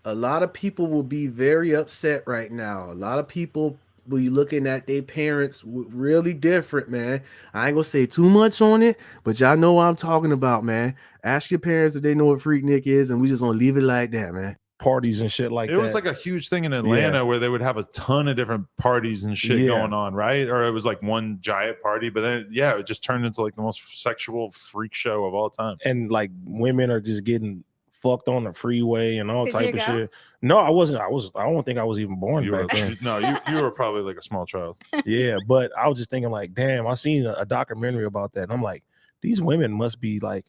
a lot of people will be very upset right now. A lot of people will be looking at their parents really different, man. I ain't gonna say too much on it, but y'all know what I'm talking about, man. Ask your parents if they know what Freaknik is, and we just gonna leave it like that, man. Parties and shit like It that. was like a huge thing in Atlanta where they would have a ton of different parties and shit going on, right? Or it was like one giant party, but then it just turned into like the most sexual freak show of all time. and like women are just getting fucked on the freeway and all Did type you of go? shit. No, I wasn't. I don't think I was even born You were, back then. no, you were probably like a small child. Yeah, but I was just thinking like, damn, I seen a documentary about that. And I'm like, these women must be like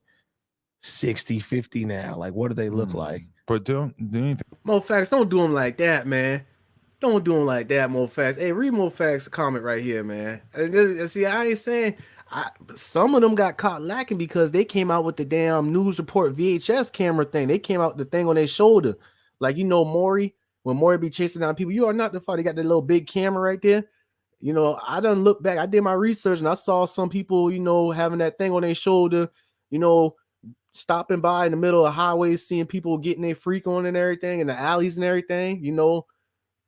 60, 50 now. Like, what do they look like? But don't do anything. Moe Factz, don't do him like that, man. Don't do him like that, Moe Factz. Hey, read Moe Factz' comment right here, man. And see, I ain't saying some of them got caught lacking because they came out with the damn news report VHS camera thing. They came out with the thing on their shoulder. Like, you know, Maury, when Maury be chasing down people, you are not the father. They got that little big camera right there. You know, I done look back. I did my research and I saw some people, you know, having that thing on their shoulder, you know, stopping by in the middle of highways, seeing people getting their freak on and everything in the alleys and everything, you know.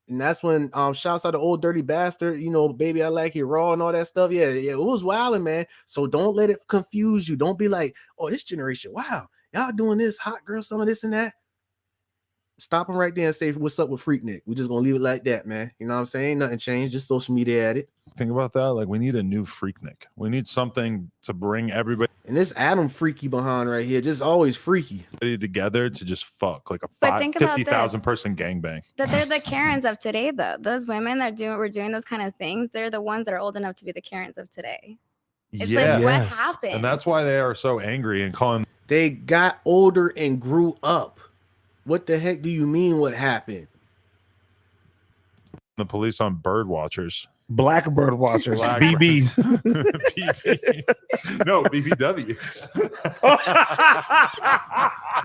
And that's when shouts out to Old Dirty Bastard, you know, Baby I Like It Raw and all that stuff. Yeah, it was wilding, man. So don't let it confuse you. Don't be like, oh, this generation, wow, y'all doing this, hot girl, some of this and that. Stop them right there and say, what's up with Freaknik? We're just gonna leave it like that, man. You know what I'm saying? Nothing changed, just social media at it. Think about that. Like, we need a new Freaknik. We need something to bring everybody And this Adam freaky behind right here, just always freaky. together to just fuck like a But think about 50,000 this. person gangbang. That they're the Karens of today, though. Those women that were doing those kind of things, they're the ones that are old enough to be the Karens of today. It's like, what Yes. happened? And that's why they are so angry and calling They got older and grew up. What the heck do you mean what happened? the police on bird watchers. Blackbird watchers, Black- BBs. No, BBWs.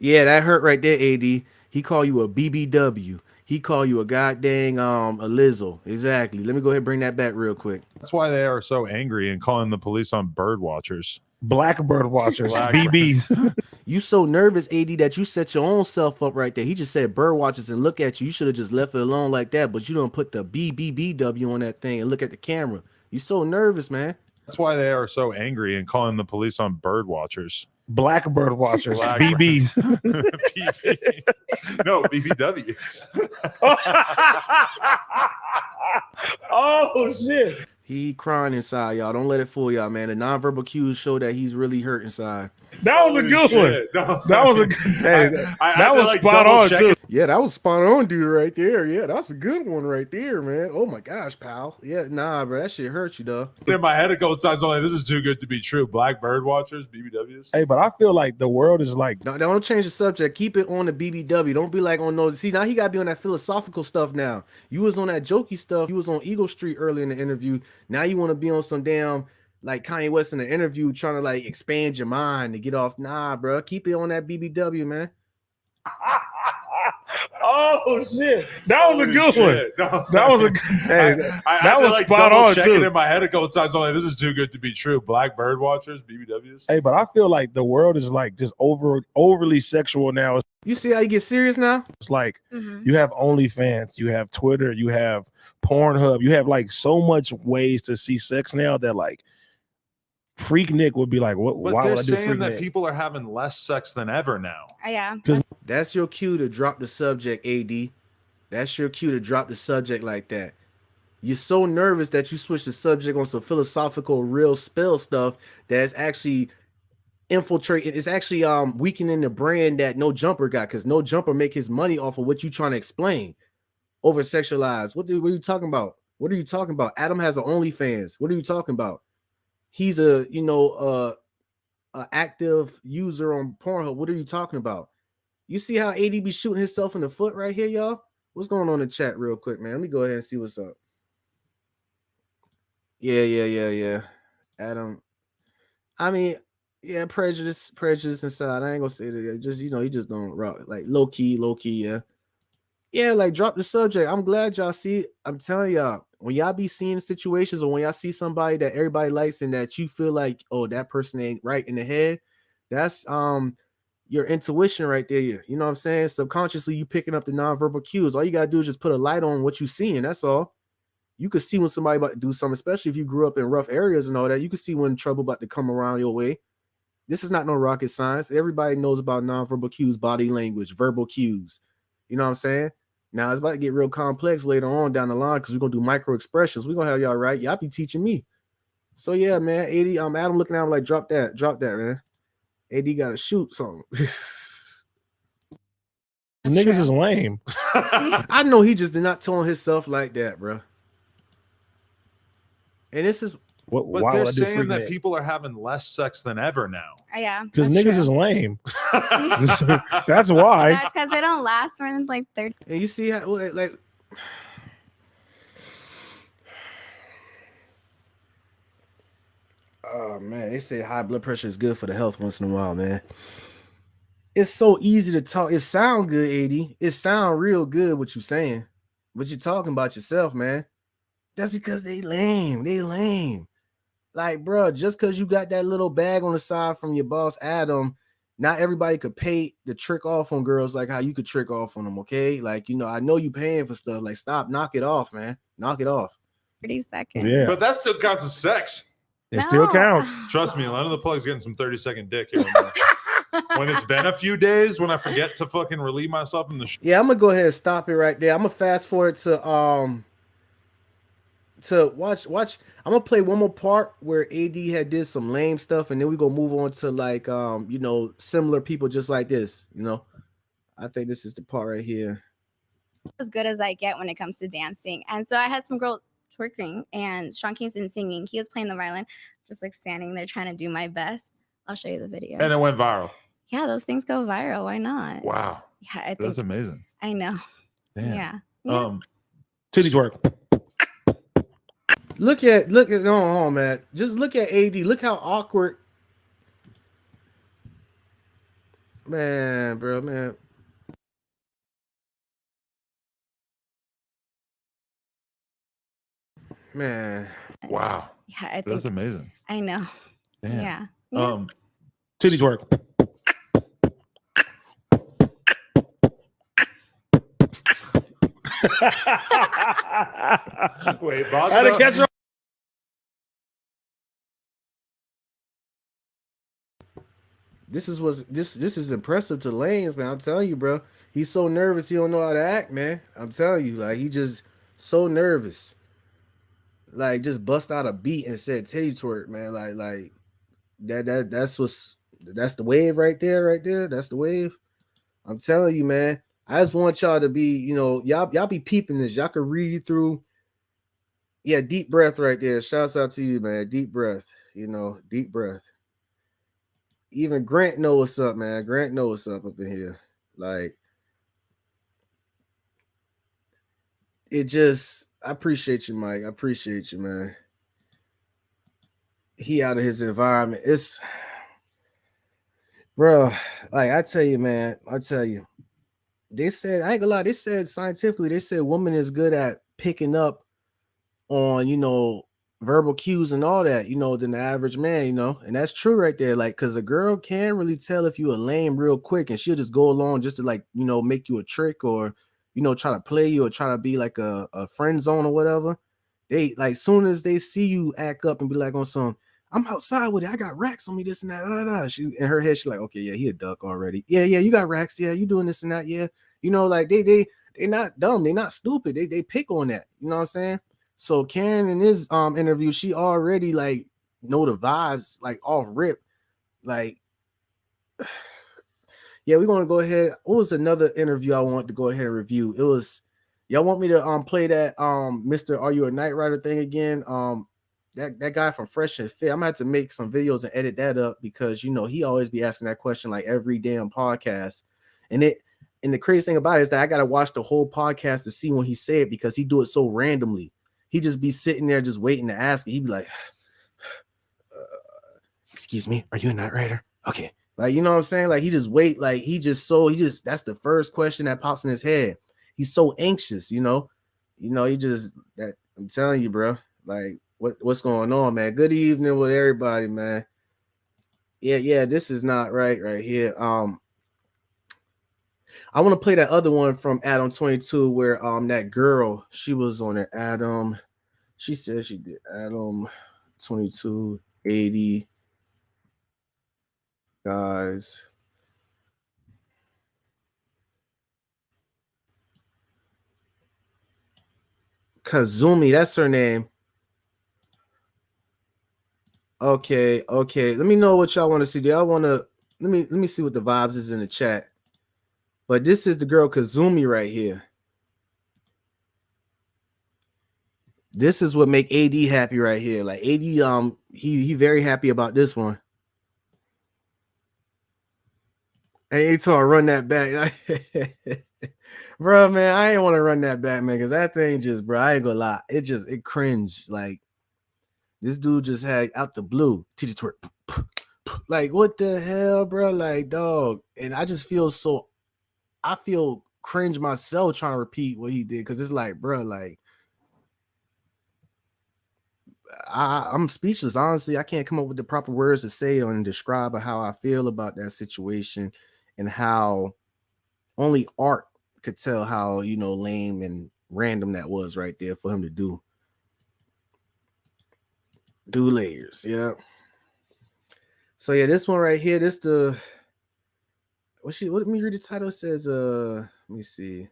Yeah, that hurt right there, AD. He called you a BBW. He called you a goddamn a Lizzo. Exactly. Let me go ahead and bring that back real quick. That's why they are so angry and calling the police on bird watchers. Blackbird watchers, Blackbird. BBs. You so nervous, AD, that you set your own self up right there. He just said bird watchers and look at you. You should have just left it alone like that, but you don't put the BBBW on that thing and look at the camera. You so nervous, man. That's why they are so angry and calling the police on bird watchers. Blackbird watchers, Blackbird. BBs. BB. No, BBWs. Oh shit. He crying inside, y'all. Don't let it fool y'all, man. The nonverbal cues show that he's really hurt inside. That was a good one. No. That was a good hey, that was like spot double on check too. it. Yeah, that was spot on, dude, right there. Yeah, that's a good one right there, man. Oh my gosh, pal. Yeah, nah, bro, that shit hurt you, though. In my head a couple times, I'm like, this is too good to be true. Black bird watchers, BBWs. Hey, but I feel like the world is like Don't change the subject. Keep it on the BBW. Don't be like on those. See, now he got to be on that philosophical stuff now. You was on that jokey stuff. You was on Eagle Street early in the interview. Now you want to be on some damn like Kanye West in the interview trying to like expand your mind to get off. Nah, bro. Keep it on that BBW, man. oh shit. That was a good one. No. That was a good hey, that was spot on check too. it in my head a couple times. I'm like, this is too good to be true. Black bird watchers, BBWs. Hey, but I feel like the world is like just overly sexual now. You see how you get serious now? It's like Mhm. you have OnlyFans, you have Twitter, you have Pornhub, you have like so much ways to see sex now that like Freaknik would be like, what? But Why they're would I do saying that Freaknik? people are having less sex than ever now. Yeah. That's your cue to drop the subject, AD. That's your cue to drop the subject like that. You're so nervous that you switch the subject on some philosophical, real spell stuff that's actually infiltrating. It's actually weakening the brand that No Jumper got, because No Jumper make his money off of what you trying to explain. Over sexualized. What are you talking about? What are you talking about? Adam has an OnlyFans. What are you talking about? He's a active user on Pornhub. What are you talking about? You see how AD be shooting himself in the foot right here, y'all? What's going on in the chat real quick, man? Let me go ahead and see what's up. Yeah. Adam. I mean, yeah, prejudice inside. I ain't gonna say that. Just, you just don't rock. Like low key, yeah. Yeah, like drop the subject. I'm glad y'all see it. I'm telling y'all, when y'all be seeing situations or when y'all see somebody that everybody likes and that you feel like, oh, that person ain't right in the head, that's your intuition right there. You know what I'm saying? Subconsciously, you picking up the nonverbal cues. All you gotta do is just put a light on what you seeing. That's all. You could see when somebody about to do something, especially if you grew up in rough areas and all that. You could see when trouble about to come around your way. This is not no rocket science. Everybody knows about nonverbal cues, body language, verbal cues. You know what I'm saying? Now it's about to get real complex later on down the line because we're gonna do micro expressions. We're gonna have y'all right. Y'all be teaching me. So yeah, man. AD, Adam looking at him like drop that, man. AD gotta shoot something. niggas true. is lame. I know he just did not tone himself like that, bro. And this is But Why they're would I do saying that Freaknik? people are having less sex than ever now. Yeah, Because that's niggas true. is lame. That's why. That's because they don't last more than like 30. and you see how like oh man, they say high blood pressure is good for the health once in a while, man. It's so easy to talk. It sound good, 80. It sound real good what you saying. But you're talking about yourself, man. That's because they lame. They lame. Like, bro, just because you got that little bag on the side from your boss, Adam, not everybody could pay the trick off on girls like how you could trick off on them, okay? Like, you know, I know you paying for stuff. Like, stop, knock it off, man. Knock it off. 30 seconds. Yeah, But that still counts as sex. it still No. counts. Trust me, none of the plugs getting some 30-second dick here and there. When it's been a few days, when I forget to fucking relieve myself in the Yeah, I'm gonna go ahead and stop it right there. I'm gonna fast forward to watch. I'm gonna play one more part where AD had did some lame stuff, and then we gonna move on to like you know, similar people just like this. You know, I think this is the part right here. As good as I get when it comes to dancing. And so I had some girl twerking and Sean Kingston singing. He was playing the violin, just like standing there trying to do my best. I'll show you the video. and it went viral. Yeah, those things go viral. Why not? Wow, Yeah, I think that's amazing. I know. Damn. Yeah. Titty twerk. Look at no, man. Just look at AD. Look how awkward, man, bro, man. Man, Wow, Yeah, I think that's amazing. I know. Damn. Yeah. Titty twerk. Wait, Bob, I had to catch her. this is impressive to Lanes, man. I'm telling you, bro. He's so nervous he don't know how to act, man. I'm telling you, like he just so nervous. Like just bust out a beat and said titty twerk, man. Like that's the wave right there. That's the wave. I'm telling you, man. I just want y'all to be, you know, y'all be peeping this. Y'all can read through. Yeah, deep breath right there. Shouts out to you, man. Deep breath. You know, deep breath. Even Grant know what's up, man. Grant know what's up in here. Like, it just, I appreciate you, Mike. I appreciate you, man. He out of his environment. It's, bro, like I tell you, man, they said, I ain't gonna lie, they said scientifically, they said woman is good at picking up on, you know, verbal cues and all that, you know, than the average man, you know, and that's true right there. Like, because a girl can really tell if you a lame real quick, and she'll just go along just to, like, you know, make you a trick or, you know, try to play you or try to be like a friend zone or whatever. They, like, soon as they see you act up and be like on some, I'm outside with it, I got racks on me, this and that. She in her head, she's like, okay, yeah, he a duck already. Yeah, you got racks. Yeah, you doing this and that. Yeah, you know, like they not dumb, they not stupid. They pick on that. You know what I'm saying? So Karen in this interview, she already like know the vibes like off rip. Like, yeah, we're gonna go ahead. What was another interview I want to go ahead and review? It was, y'all want me to play that Mr. Are You a Night Rider thing again? That guy from Fresh and Fit. I'm gonna have to make some videos and edit that up because you know he always be asking that question like every damn podcast. And the crazy thing about it is that I gotta watch the whole podcast to see when he say it because he do it so randomly. He just be sitting there just waiting to ask it. He'd be like, excuse me, are you a night rider? Okay. Like, you know what I'm saying? Like he just wait, like he just that's the first question that pops in his head. He's so anxious, you know, he just that I'm telling you, bro. Like what's going on, man? Good evening with everybody, man. Yeah, this is not right here. I want to play that other one from Adam 22 where that girl, she was on there. Adam, she said she did Adam 2280 guys. Kazumi, that's her name. Okay. Let me know what y'all want to see. Do y'all want to let me see what the vibes is in the chat. But this is the girl Kazumi right here. This is what make AD happy right here. Like AD, he very happy about this one. And he told run that back. Bro, man, I ain't want to run that back, man, because that thing just, bro, I ain't gonna lie. It cringe. Like, this dude just had out the blue, titty twerk. Like, what the hell, bro? Like, dog. And I just feel I feel cringe myself trying to repeat what he did, because it's like, bro, like, I'm speechless. Honestly, I can't come up with the proper words to say and describe how I feel about that situation, and how only art could tell how, you know, lame and random that was right there for him to do layers. Yeah. So yeah, this one right here, this the let me read the title. It says let me see.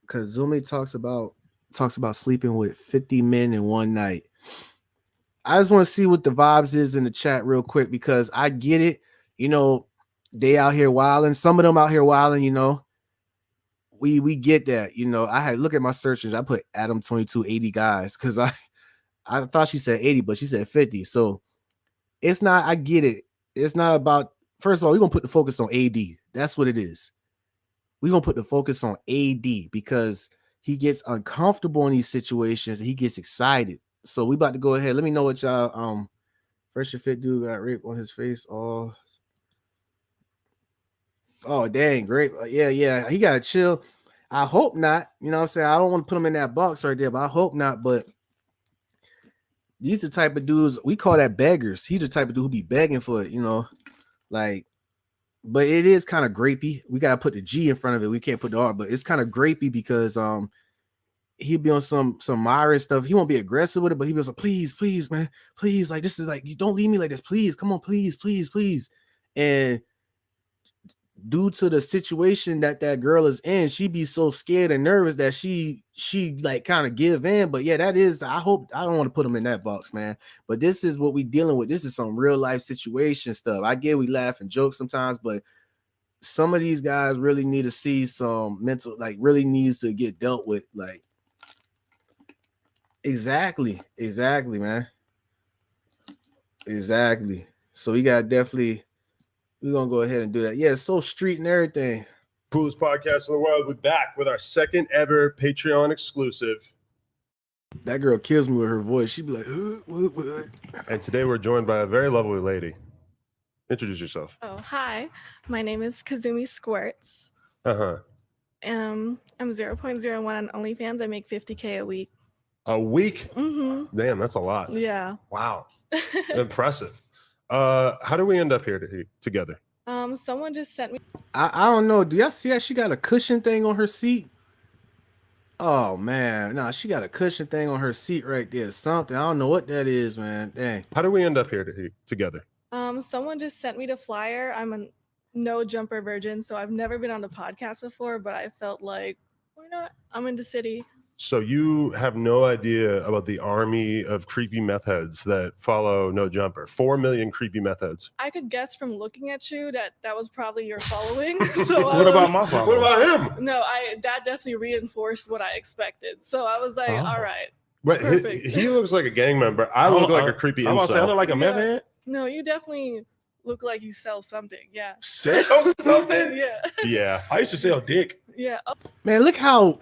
Kazumi talks about sleeping with 50 men in one night. I just want to see what the vibes is in the chat real quick, because I get it. You know, they out here wilding. Some of them out here wilding, you know. We get that. You know, I had look at my searches. I put Adam 2280 guys, because I thought she said 80, but she said 50. So it's not, I get it. It's not about, first of all, we're gonna put the focus on AD. That's what it is. We're gonna put the focus on AD, because he gets uncomfortable in these situations and he gets excited. So we about to go ahead. Let me know what y'all Fresh and Fit dude got rape on his face. Oh dang, great. Yeah, he gotta chill. I hope not. You know what I'm saying? I don't want to put him in that box right there, but I hope not. But these are the type of dudes we call that beggars. He's the type of dude who be begging for it, you know, like. But it is kind of grapey. We gotta put the G in front of it. We can't put the R, but it's kind of grapey because he'll be on some Myra stuff. He won't be aggressive with it, but he was like, please, man, please, like this is like, you don't leave me like this, please, come on, please. And due to the situation that girl is in, she be so scared and nervous that she like kind of give in. But yeah, that is, I don't want to put them in that box, man. But this is what we dealing with. This is some real life situation stuff. I get we laugh and joke sometimes, but some of these guys really need to see some mental, like really needs to get dealt with. Like, exactly, man. Exactly. So we got definitely, we're gonna go ahead and do that. Yeah, it's so street and everything. Coolest podcast in the world. We're back with our second ever Patreon exclusive. That girl kills me with her voice. She'd be like, what? And today we're joined by a very lovely lady. Introduce yourself. Oh, hi. My name is Kazumi Squirts. I'm 0.01 on OnlyFans. I make $50K a week. A week? Mm-hmm. Damn, that's a lot. Yeah. Wow. Impressive. How do we end up here together? Someone just sent me. I don't know. Do y'all see that she got a cushion thing on her seat? Oh man, nah, she got a cushion thing on her seat right there. Something I don't know what that is, man. Dang. How do we end up here together? Someone just sent me the flyer. I'm a no jumper virgin, so I've never been on the podcast before, but I felt like, why not? I'm in the city. So you have no idea about the army of creepy meth heads that follow No Jumper. 4 million creepy meth heads. I could guess from looking at you that was probably your following. So What about my following? What about him? No, that definitely reinforced what I expected. So I was like, all right. But Perfect. he looks like a gang member. I look like a creepy I'm about to say, I incel. look like a meth head. No, you definitely look like you sell something. Yeah. Sell something? Yeah. Yeah. I used to sell dick. Yeah. Oh, Man, look how,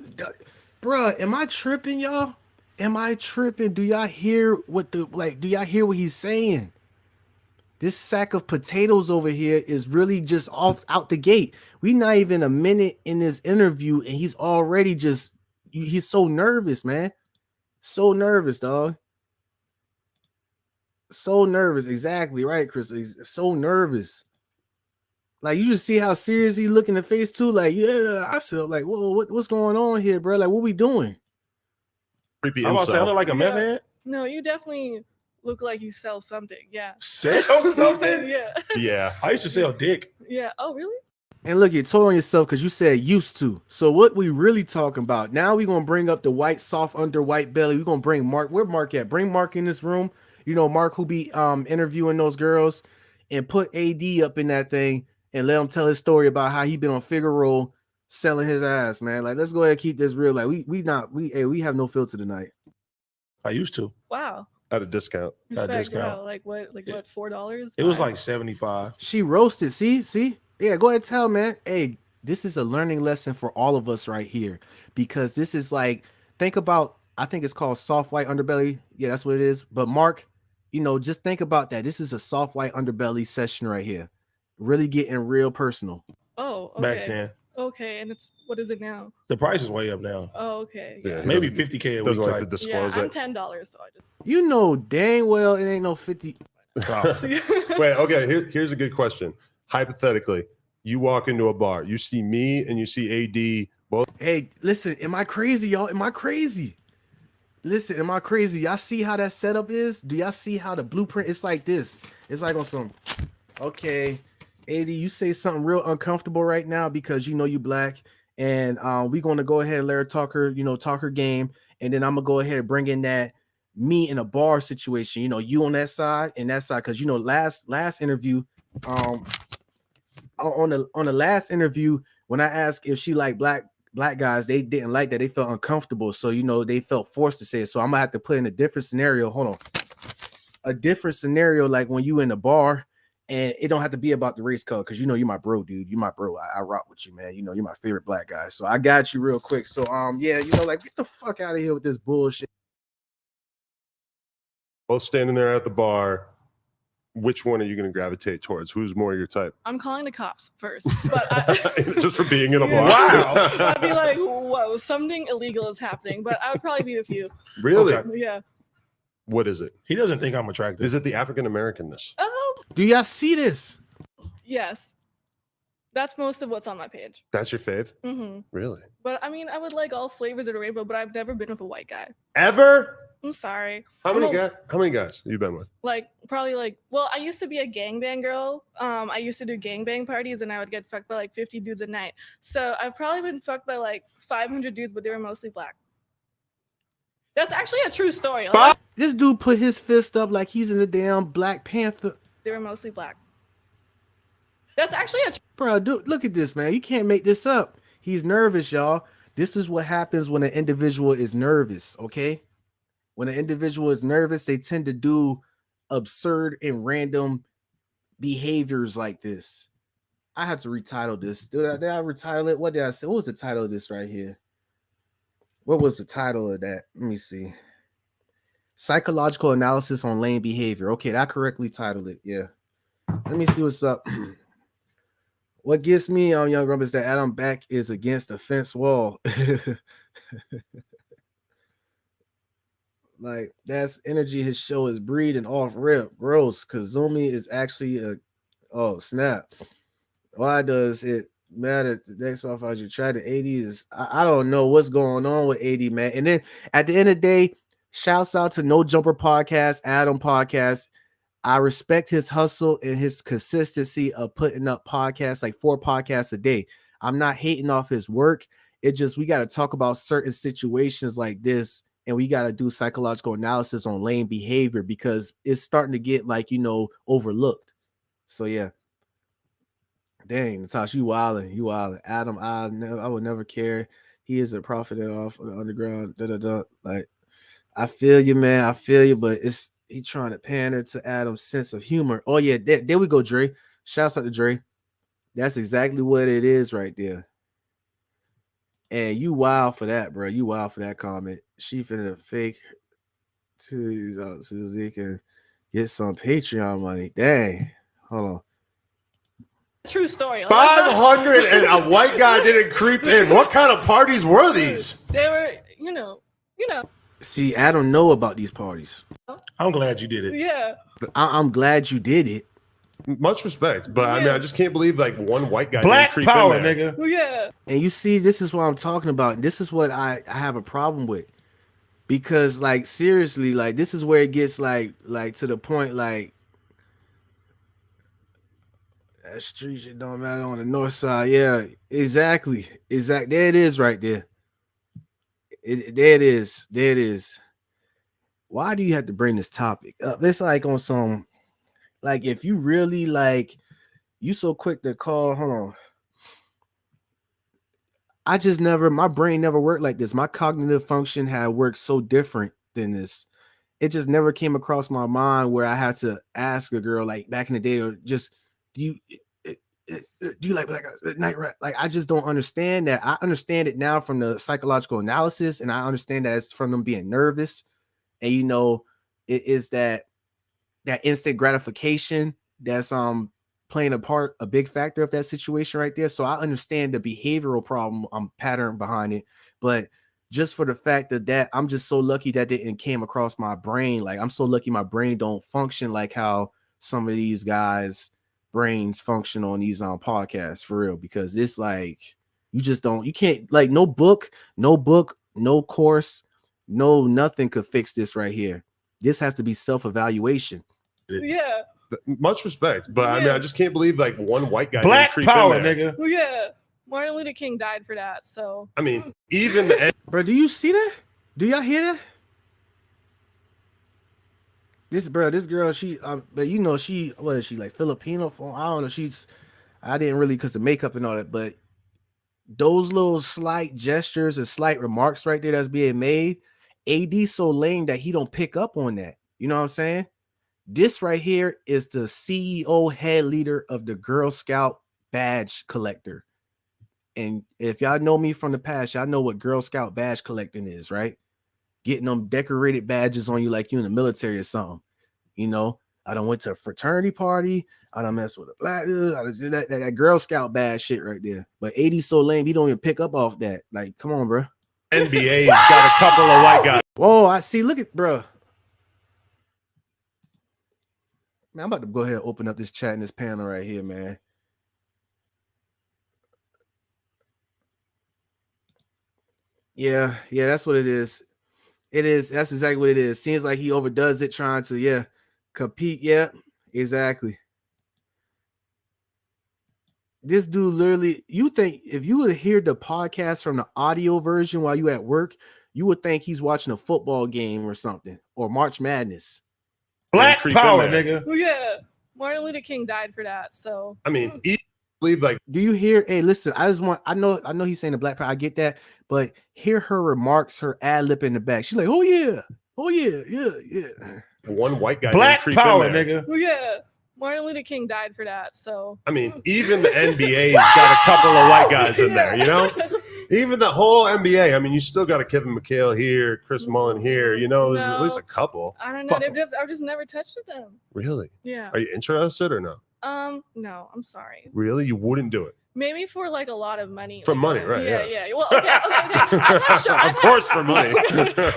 bruh, am I tripping, y'all? Am I tripping? Do y'all hear do y'all hear what he's saying? This sack of potatoes over here is really just out the gate. We not even a minute in this interview and he's already he's so nervous, man. So nervous, dog. So nervous. Exactly right, Chris. He's so nervous. Like, you just see how serious he look in the face too. Like, yeah, I feel like, whoa, what's going on here, bro? Like, what we doing? Creepy I'm about to say, I look like a meth Yeah. head. no, you definitely look like you sell something. Yeah. Sell something? Yeah. Yeah. I used to sell dick. Yeah. Oh, really? And look, you're told on yourself because you said used to. So what we really talking about? Now we're gonna bring up the white soft under white belly. We're gonna bring Mark. Where Mark at? Bring Mark in this room. You know, Mark who be interviewing those girls, and put AD up in that thing and let him tell his story about how he been on Figaro selling his ass, man. Like, let's go ahead and keep this real. Like, we have no filter tonight. I used to. Wow. At a discount. Respect. discount. Wow. Like what? Like what? $4? It was like 75. She roasted. See? Yeah, go ahead and tell, man. Hey, this is a learning lesson for all of us right here, because this is like, think about, I think it's called soft white underbelly. Yeah, that's what it is. But Mark, just think about that. This is a soft white underbelly session right here. Really getting real personal. Oh, okay. Back then. Okay, and what is it now? The price is way up now. Oh, okay. Yeah, he Maybe doesn't- 50K a week. Doesn't like to type. disclose I'm it. $10, so I just. You know dang well it ain't no 50. Wait, okay. Here's a good question. Hypothetically, you walk into a bar, you see me and you see AD both. Hey, listen, am I crazy, y'all? Am I crazy? Listen, am I crazy? Y'all see how that setup is? Do y'all see how the blueprint? It's like this. It's like on some, okay, AD, you say something real uncomfortable right now because you black, and we're going to go ahead and let her talk her game, and then I'm going to go ahead and bring in that me in a bar situation, you on that side and that side, because last interview, on the last interview, when I asked if she liked black guys, they didn't like that. They felt uncomfortable. So, they felt forced to say it. So I'm gonna have to put in a different scenario. Hold on. A different scenario, like when you in a bar, and it don't have to be about the race color, because you're my bro, dude. You my bro. I rock with you, man. You're my favorite black guy. So I got you real quick. So yeah, like, get the fuck out of here with this bullshit. Both standing there at the bar. Which one are you going to gravitate towards? Who's more your type? I'm calling the cops first, but Just for being in a bar. Wow. I'd be like, whoa, something illegal is happening. But I would probably be with you. Really? Okay. Yeah. What is it? He doesn't think I'm attractive. Is it the African Americanness? Oh, Do y'all see this? yes. That's most of what's on my page. That's your fave? Mm-hmm. Really? But I mean, I would like all flavors of the rainbow, but I've never been with a white guy. Ever? I'm sorry. How many guys have you been with? Well, I used to be a gangbang girl. I used to do gangbang parties, and I would get fucked by like 50 dudes a night. So I've probably been fucked by like 500 dudes, but they were mostly black. That's actually a true story. Like, This dude put his fist up like he's in the damn Black Panther. they were mostly black. That's actually a Bro, dude, look at this, man. You can't make this up. He's nervous, y'all. This is what happens when an individual is nervous, okay? When an individual is nervous, they tend to do absurd and random behaviors like this. I had to retitle this. Did I retitle it? What did I say? What was the title of this right here? What was the title of that? Let me see. Psychological analysis on lane behavior. Okay, that correctly titled it. Yeah. Let me see what's up. What gets me on Young Grump is that Adam back is against the fence wall. Like, that's energy his show is breeding off rip. Gross. Kazumi is actually a snap. Why does it matter? The next motherfucker you try the 80s. I don't know what's going on with 80, man. And then at the end of the day, shouts out to No Jumper Podcast, Adam Podcast. I respect his hustle and his consistency of putting up podcasts, like 4 podcasts a day. I'm not hating off his work. It just, we got to talk about certain situations like this, and we got to do psychological analysis on lane behavior, because it's starting to get like, overlooked. So yeah. Dang, Natasha, you wildin'. Adam, I would never care. He is a prophet off of the underground. Like, I feel you, man. I feel you, but he trying to pander to Adam's sense of humor. Oh yeah, there we go, Dre. Shouts out to Dre. That's exactly what it is right there. And you wild for that, bro. You wild for that comment. She finna fake to so they can get some Patreon money. Dang. Hold on. true story. 500 and a white guy didn't creep in. What kind of parties were these? They were, you know. See, I don't know about these parties. I'm glad you did it. Yeah. I'm glad you did it. Much respect, but I mean, I just can't believe like one white guy Black didn't creep power, in there. nigga. Yeah. And you see, this is what I'm talking about. This is what I have a problem with. Because, like, seriously, like, this is where it gets like to the point, like, that street shit don't matter on the north side. Yeah, exactly. There it is right there. There it is. Why do you have to bring this topic up? It's like on some, like, if you really like, You so quick to call. Hold on. I just never, my brain never worked like this. My cognitive function had worked so different than this. It just never came across my mind where I had to ask a girl like back in the day, or just do you like black guys at night? Right? Like, I just don't understand that. I understand it now from the psychological analysis, and I understand that it's from them being nervous, and you know, it is that instant gratification that's playing a big factor of that situation right there. So I understand the behavioral problem pattern behind it, but just for the fact that I'm just so lucky that it came across my brain. Like, I'm so lucky my brain don't function like how some of these guys' brains function on these podcasts, for real, because it's like you can't, like, no book, no course, no nothing could fix this right here. This has to be self-evaluation. Yeah. Much respect, but I mean, I just can't believe like one white guy. Black creep power, in there. nigga. Yeah. Martin Luther King died for that. So I mean, even the bro, do you see that? Do y'all hear that? This girl, she but you know, what is she, like Filipino? I don't know. I didn't really, because the makeup and all that, but those little slight gestures and slight remarks right there that's being made, AD so lame that he don't pick up on that. You know what I'm saying? This right here is the CEO, head leader of the Girl Scout badge collector. And if y'all know me from the past, y'all know what Girl Scout badge collecting is, right? Getting them decorated badges on you like you in the military or something. You know, I done went to a fraternity party. I done messed with a black dude. I done did that Girl Scout badge shit right there. But 80's so lame, he don't even pick up off that. Like, come on, bro. NBA's got a couple of white guys. Whoa, I see. Look at, bro. Man, I'm about to go ahead and open up this chat in this panel right here, man. Yeah, that's what it is. That's exactly what it is. Seems like he overdoes it, trying to, compete. Yeah, exactly. This dude literally, you think if you would hear the podcast from the audio version while you at work, you would think he's watching a football game or something, or March Madness. Black power, nigga. Yeah. Martin Luther King died for that. So I mean, believe, like, do you hear? Hey, listen, I know he's saying the black power. I get that, but hear her remarks, her ad lib in the back. She's like, oh yeah. One white guy. Black power, nigga. Yeah. Martin Luther King died for that. So I mean, even the NBA's got a couple of white guys in there, you know? Even the whole NBA. I mean, you still got a Kevin McHale here, Chris Mullin here, you know, there's at least a couple. I don't know. I've just never touched with them. Really? Yeah. Are you interested or no? No, I'm sorry. Really? You wouldn't do it? Maybe for like a lot of money. For like, money, right? Yeah. Well, okay. Of course, for money.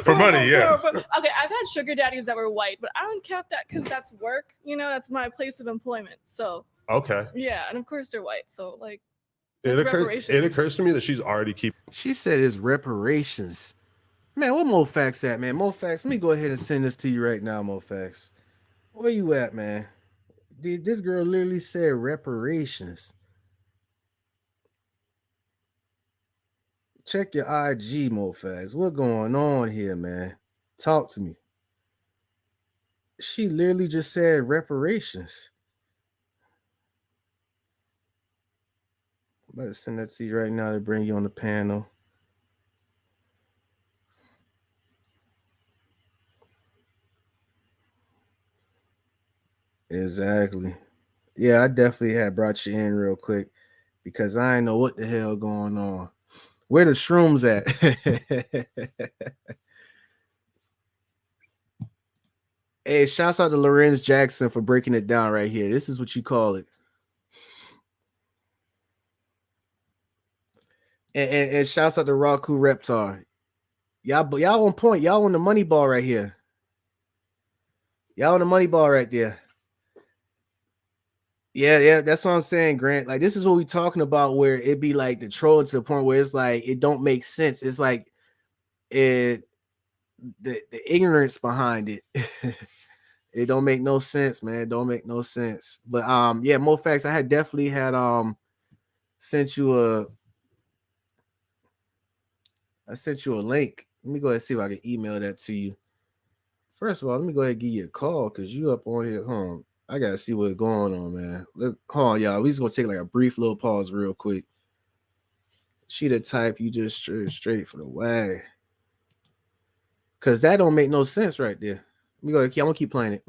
For money, yeah. Okay, I've had sugar daddies that were white, but I don't count that because that's work. You know, that's my place of employment. So okay. Yeah, and of course they're white. So like, it occurs to me that she's already keeping. She said it's reparations. Man, what Moe Factz at, man? Moe Factz, let me go ahead and send this to you right now, Moe Factz. Where you at, man? This girl literally said reparations. Check your IG, Moe Factz. What's going on here, man? Talk to me. She literally just said reparations. I'm about to send that to you right now to bring you on the panel. Exactly. Yeah, I definitely had brought you in real quick because I didn't know what the hell going on. Where the shrooms at? Hey, shouts out to Lorenz Jackson for breaking it down right here. This is what you call it. And shouts out to Raku Reptar. Y'all on point. Y'all on the money ball right here. Y'all on the money ball right there. Yeah, that's what I'm saying, Grant. Like, this is what we talking about, where it be like the troll to the point where it's like it don't make sense. It's like the ignorance behind it. It don't make no sense, man. It don't make no sense. But yeah, Moe Factz, I had definitely had sent you a link. Let me go ahead and see if I can email that to you. First of all, let me go ahead and give you a call because you up on here, I gotta see what's going on, man. Hold on, y'all. We just gonna take like a brief little pause, real quick. She the type you just straight for the way, cause that don't make no sense right there. I'm gonna keep playing it.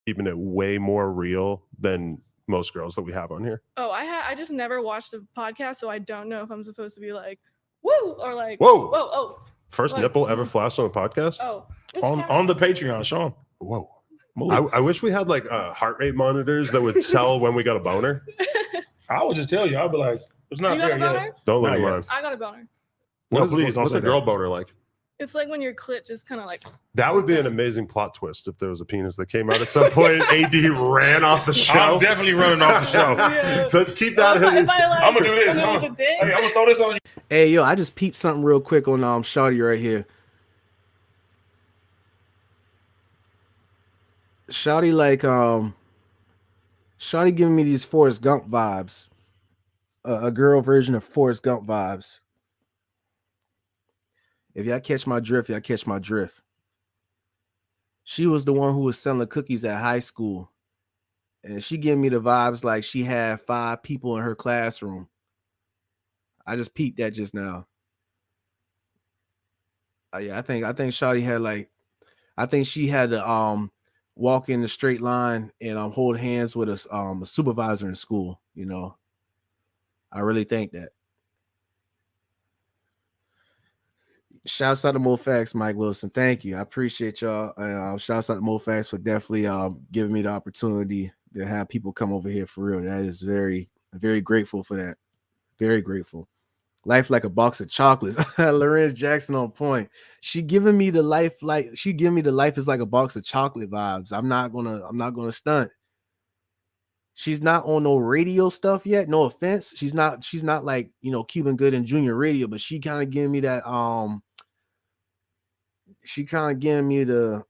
Keeping it way more real than most girls that we have on here. Oh, I just never watched a podcast, so I don't know if I'm supposed to be like, woo, or like, whoa, oh. First like, nipple ever flashed on a podcast? Oh. On the Patreon, show them. Whoa. I wish we had like heart rate monitors that would tell when we got a boner. I would just tell you. I'd be like, it's not there yet. Don't look Not at yet. mine. I got a boner. No, please, please. don't What's say a girl that. boner like? It's like when your clit just kind of like. That would be an amazing plot twist if there was a penis that came out at some point. AD ran off the show. I'm definitely running off the show. Yeah. Let's keep that. If I like, I'm gonna do this. if it I'm was a dick, gonna throw this on you. Hey, yo, I just peeped something real quick on Shawty right here. Shawty Shawty giving me these Forrest Gump vibes. A girl version of Forrest Gump vibes. If y'all catch my drift, y'all catch my drift. She was the one who was selling cookies at high school. And she gave me the vibes like she had 5 people in her classroom. I just peeped that just now. Yeah, I think Shawty had I think she had to walk in the straight line and hold hands with a supervisor in school, you know. I really think that. Shouts out to Moe Factz, Mike Wilson. Thank you. I appreciate y'all. Shouts out to Moe Factz for definitely giving me the opportunity to have people come over here for real. That is very, very grateful for that. Very grateful. Life like a box of chocolates. Lorenz Jackson on point. She giving me the life is like a box of chocolate vibes. I'm not gonna stunt. She's not on no radio stuff yet. No offense. She's not like, you know, Cuban Good and Junior Radio, but she kind of giving me that she kind of giving me the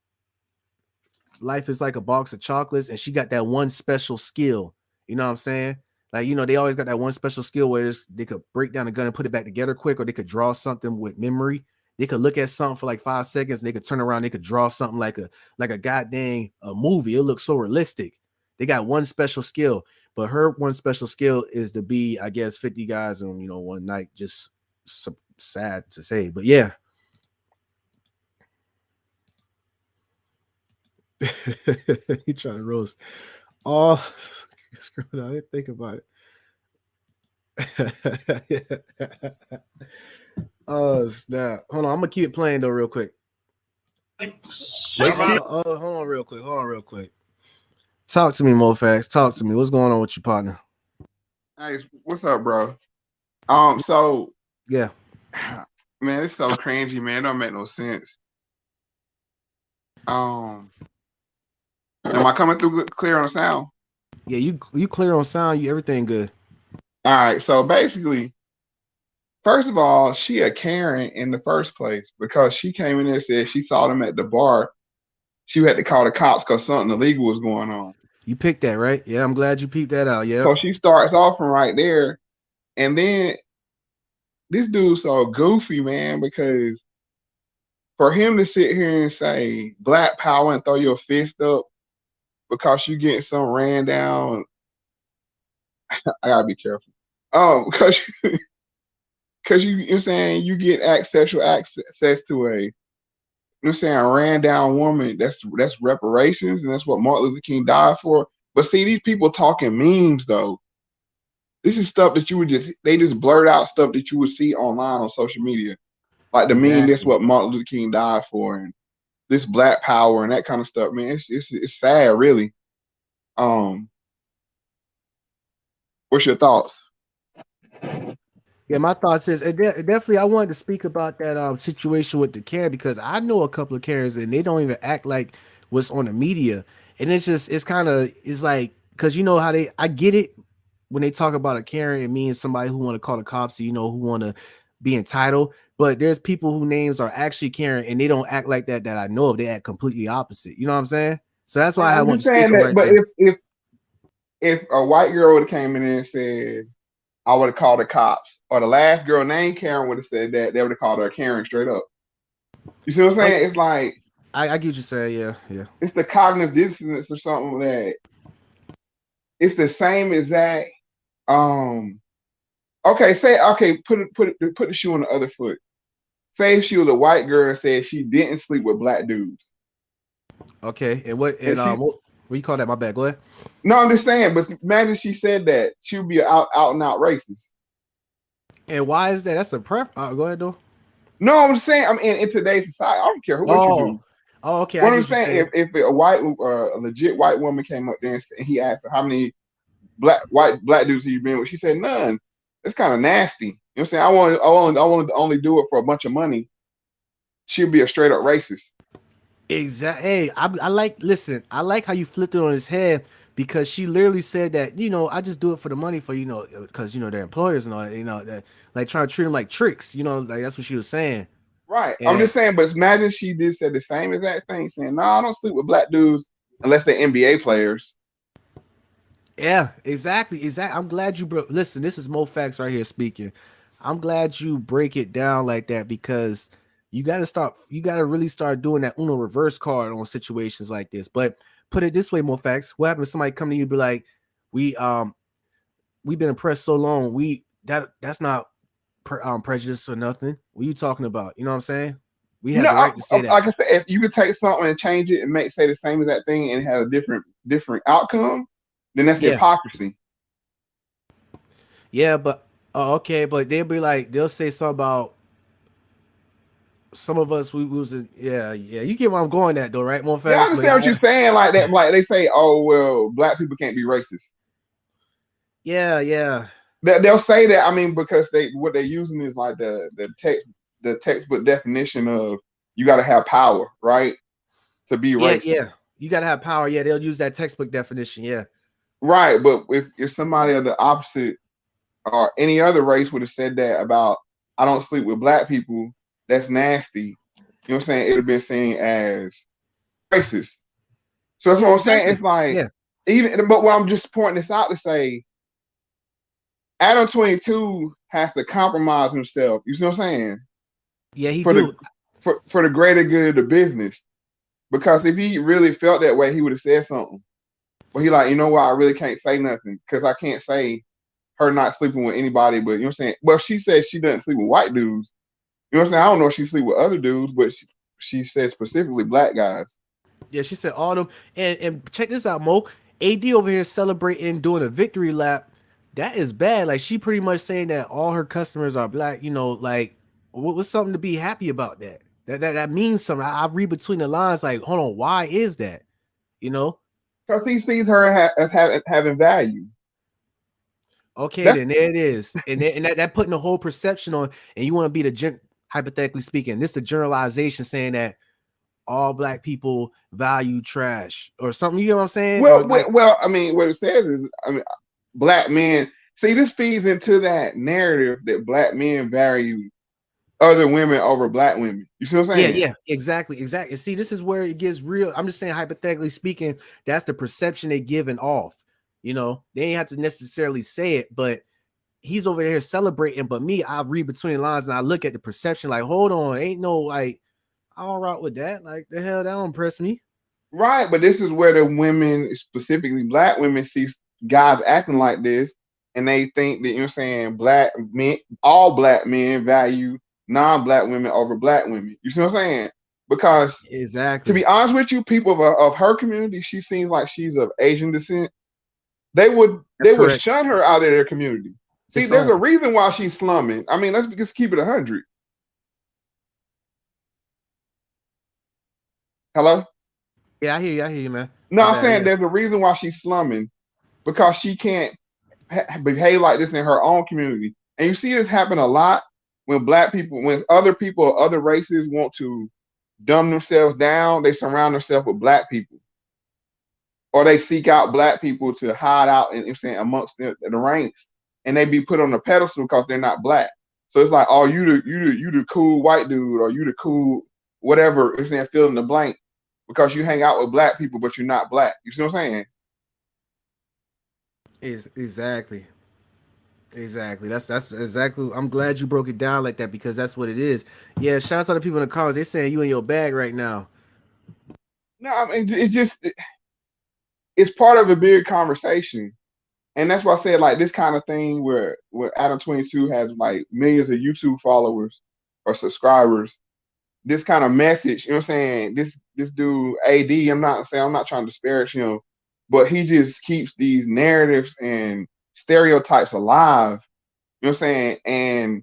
life is like a box of chocolates, and she got that one special skill. You know what I'm saying? Like, you know, they always got that one special skill where they could break down a gun and put it back together quick, or they could draw something with memory. They could look at something for like 5 seconds, and they could turn around, they could draw something like a goddamn movie. It looks so realistic. They got one special skill, but her one special skill is to be, I guess, 50 guys on, you know, one night. Just so sad to say, but yeah. He trying to roast. Oh, screw it. I didn't think about it. Oh, snap. Hold on. I'm gonna keep it playing though, real quick. Hold on real quick. Talk to me, Moe Factz. Talk to me. What's going on with you, partner? Hey, what's up, bro? So yeah, man, it's so cringy, man. It don't make no sense. Am I coming through clear on the sound? Yeah, you clear on sound. You everything good. All right. So basically, first of all, she a Karen in the first place because she came in there and said she saw them at the bar. She had to call the cops because something illegal was going on. You picked that, right? Yeah, I'm glad you peeped that out. Yeah. So she starts off from right there, and then this dude's so goofy, man, because for him to sit here and say Black Power and throw your fist up because you get some ran down, I gotta be careful. Because you're saying you get sexual access to a, you're saying a ran down woman. That's reparations, and that's what Martin Luther King died for. But see, these people talking memes though. This is stuff that they just blurt out stuff that you would see online on social media, like the meme. That's what Martin Luther King died for, and this Black Power and that kind of stuff. Man, it's sad, really. What's your thoughts? Yeah, my thoughts is definitely. I wanted to speak about that situation with the Karen because I know a couple of Karens and they don't even act like what's on the media, and it's like because you know how I get it when they talk about a Karen, it means somebody who want to call the cops, you know, who want to be entitled. But there's people whose names are actually Karen and they don't act like that I know of. They act completely opposite. You know what I'm saying? So that's why I want to speak that. But if a white girl would have came in and said, I would have called the cops, or the last girl named Karen would have said that, they would have called her Karen straight up. You see what I'm saying? It's like I get what you're saying. Yeah. It's the cognitive dissonance or something that it's the same exact. Okay, put the shoe on the other foot. Say if she was a white girl and said she didn't sleep with black dudes. Okay, and what you call that? My bad. Go ahead. No, I'm just saying. But imagine she said that, she would be out and out racist. And why is that? That's a pref. Go ahead, though. No, I'm just saying. I mean, in today's society, I don't care what you do. Oh, okay. What I'm saying, if a legit white woman came up there and he asked her how many black dudes have you been with, she said none. That's kind of nasty. You know what I'm saying? I want to only do it for a bunch of money. She'll be a straight up racist. Exactly. Hey, I like how you flipped it on his head, because she literally said that, I just do it for the money, for, because, their employers and all that, that, like, trying to treat them like tricks, like that's what she was saying. Right. And I'm just saying, but imagine she did say the same exact thing, saying, no, I don't sleep with black dudes unless they're NBA players. Yeah, exactly. I'm glad you listen, this is Moe Factz right here speaking. I'm glad you break it down like that, because you got to really start doing that Uno reverse card on situations like this. But put it this way, Moe Factz, what happens if somebody come to you and be like, we've been impressed so long, that's not prejudice or nothing. What are you talking about? You know what I'm saying? We have the right to say that. Like I said, if you could take something and change it and say the same exact thing and have a different outcome, then that's hypocrisy. Yeah, but okay, but they'll say something about some of us. We was you get where I'm going at, though, right? Moe Factz? Yeah, I understand what you're saying, like that. Like they say, oh well, black people can't be racist. Yeah. They'll say that. I mean, because what they're using is like the textbook definition of you got to have power, right, to be racist. Yeah, you got to have power. Yeah, they'll use that textbook definition. Yeah, right. But if somebody of the opposite or any other race would have said that about, I don't sleep with black people, that's nasty. You know what I'm saying? It would have been seen as racist. So that's what I'm saying. It's like but what I'm just pointing this out to say, Adam 22 has to compromise himself. You see what I'm saying? Yeah, he for do. For the greater good of the business. Because if he really felt that way, he would have said something. But he like, you know what? I really can't say nothing, because I can't say her not sleeping with anybody. But you know what I'm saying? Well, she said she doesn't sleep with white dudes. You know what I'm saying? I don't know if she sleep with other dudes, but she said specifically black guys. Yeah, she said all them. And check this out, Mo. AD over here celebrating, doing a victory lap. That is bad. Like, she pretty much saying that all her customers are black. Like, what's something to be happy about that? That means something. I read between the lines, like, hold on, why is that? Because he sees her as having value. Okay, then there it is. And that putting the whole perception on, and you want to be hypothetically speaking, this the generalization saying that all black people value trash or something. You know what I'm saying? Well, I mean, what it says is, black men. See, this feeds into that narrative that black men value other women over black women. You see what I'm saying? Yeah, exactly. See, this is where it gets real. I'm just saying, hypothetically speaking, that's the perception they're giving off. They ain't have to necessarily say it, but he's over here celebrating. But me, I read between the lines and I look at the perception like, hold on, ain't no like, I don't rock with that. Like, the hell, that don't impress me. Right, but this is where the women, specifically black women, see guys acting like this, and they think that, you know what I'm saying, black men, all black men value non-black women over black women. You see what I'm saying? Because to be honest with you, people of her community, she seems like she's of Asian descent. They would shun her out of their community. See, there's a reason why she's slumming. I mean, let's just keep it 100. Hello? Yeah, I hear you, man. No, I'm saying there's a reason why she's slumming, because she can't behave like this in her own community. And you see this happen a lot when when other people of other races want to dumb themselves down, they surround themselves with black people. Or they seek out black people to hide out and amongst the ranks, and they be put on a pedestal because they're not black. So it's like, oh, you the cool white dude, or you the cool whatever, fill in the blank, because you hang out with black people, but you're not black. You see what I'm saying? Exactly. That's exactly. I'm glad you broke it down like that, because that's what it is. Yeah, shouts out to people in the comments. They're saying you in your bag right now. No, I mean it's part of a bigger conversation. And that's why I said like this kind of thing where Adam 22 has like millions of YouTube followers or subscribers, this kind of message, you know what I'm saying? This dude AD, I'm not trying to disparage him, but he just keeps these narratives and stereotypes alive, you know what I'm saying? And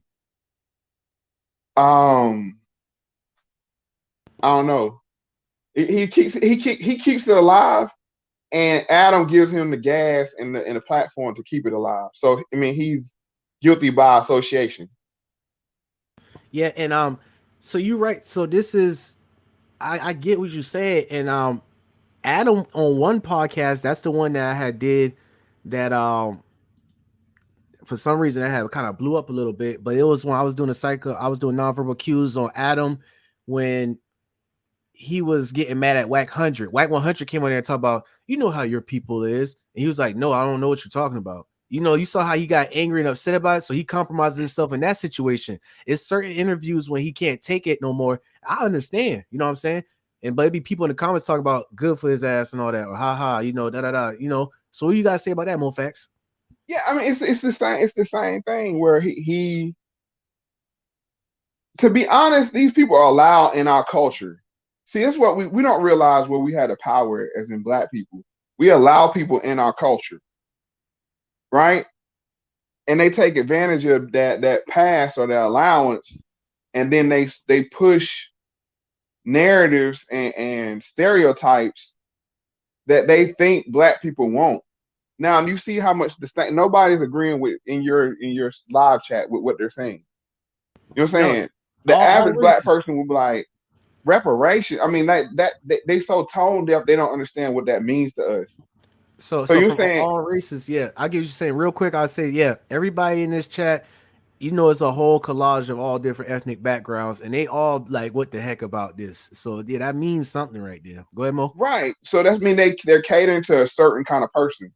I don't know. He keeps it alive, and Adam gives him the gas and the platform to keep it alive. So I mean, he's guilty by association. Yeah, and so you're right. So this is, I get what you said, and Adam on one podcast, that's the one that I had did that for some reason I had kind of blew up a little bit, but it was when I was doing I was doing nonverbal cues on Adam when he was getting mad at Whack 100. Whack 100 came on there and talked about, you know how your people is. And he was like, no, I don't know what you're talking about. You know, you saw how he got angry and upset about it. So he compromised himself in that situation. It's certain interviews when he can't take it no more. I understand. You know what I'm saying? And maybe people in the comments talk about good for his ass and all that, or haha, you know, you know. So what you guys say about that, Moe Factz? Yeah, I mean, it's the same thing where he to be honest, these people are allowed in our culture. See, that's what we don't realize where we had the power as in Black people. We allow people in our culture, right? And they take advantage of that pass or that allowance, and then they push narratives and stereotypes that they think Black people want. Now you see how much nobody's agreeing with in your live chat with what they're saying. You know what I'm saying? The average Black person will be like, reparation. I mean, they so tone deaf they don't understand what that means to us. So you're saying all races, yeah. I get what you're saying real quick. I say, yeah, everybody in this chat, you know, it's a whole collage of all different ethnic backgrounds, and they all like, what the heck about this? So yeah, that means something right there. Go ahead, Mo. Right. So that means they're catering to a certain kind of person.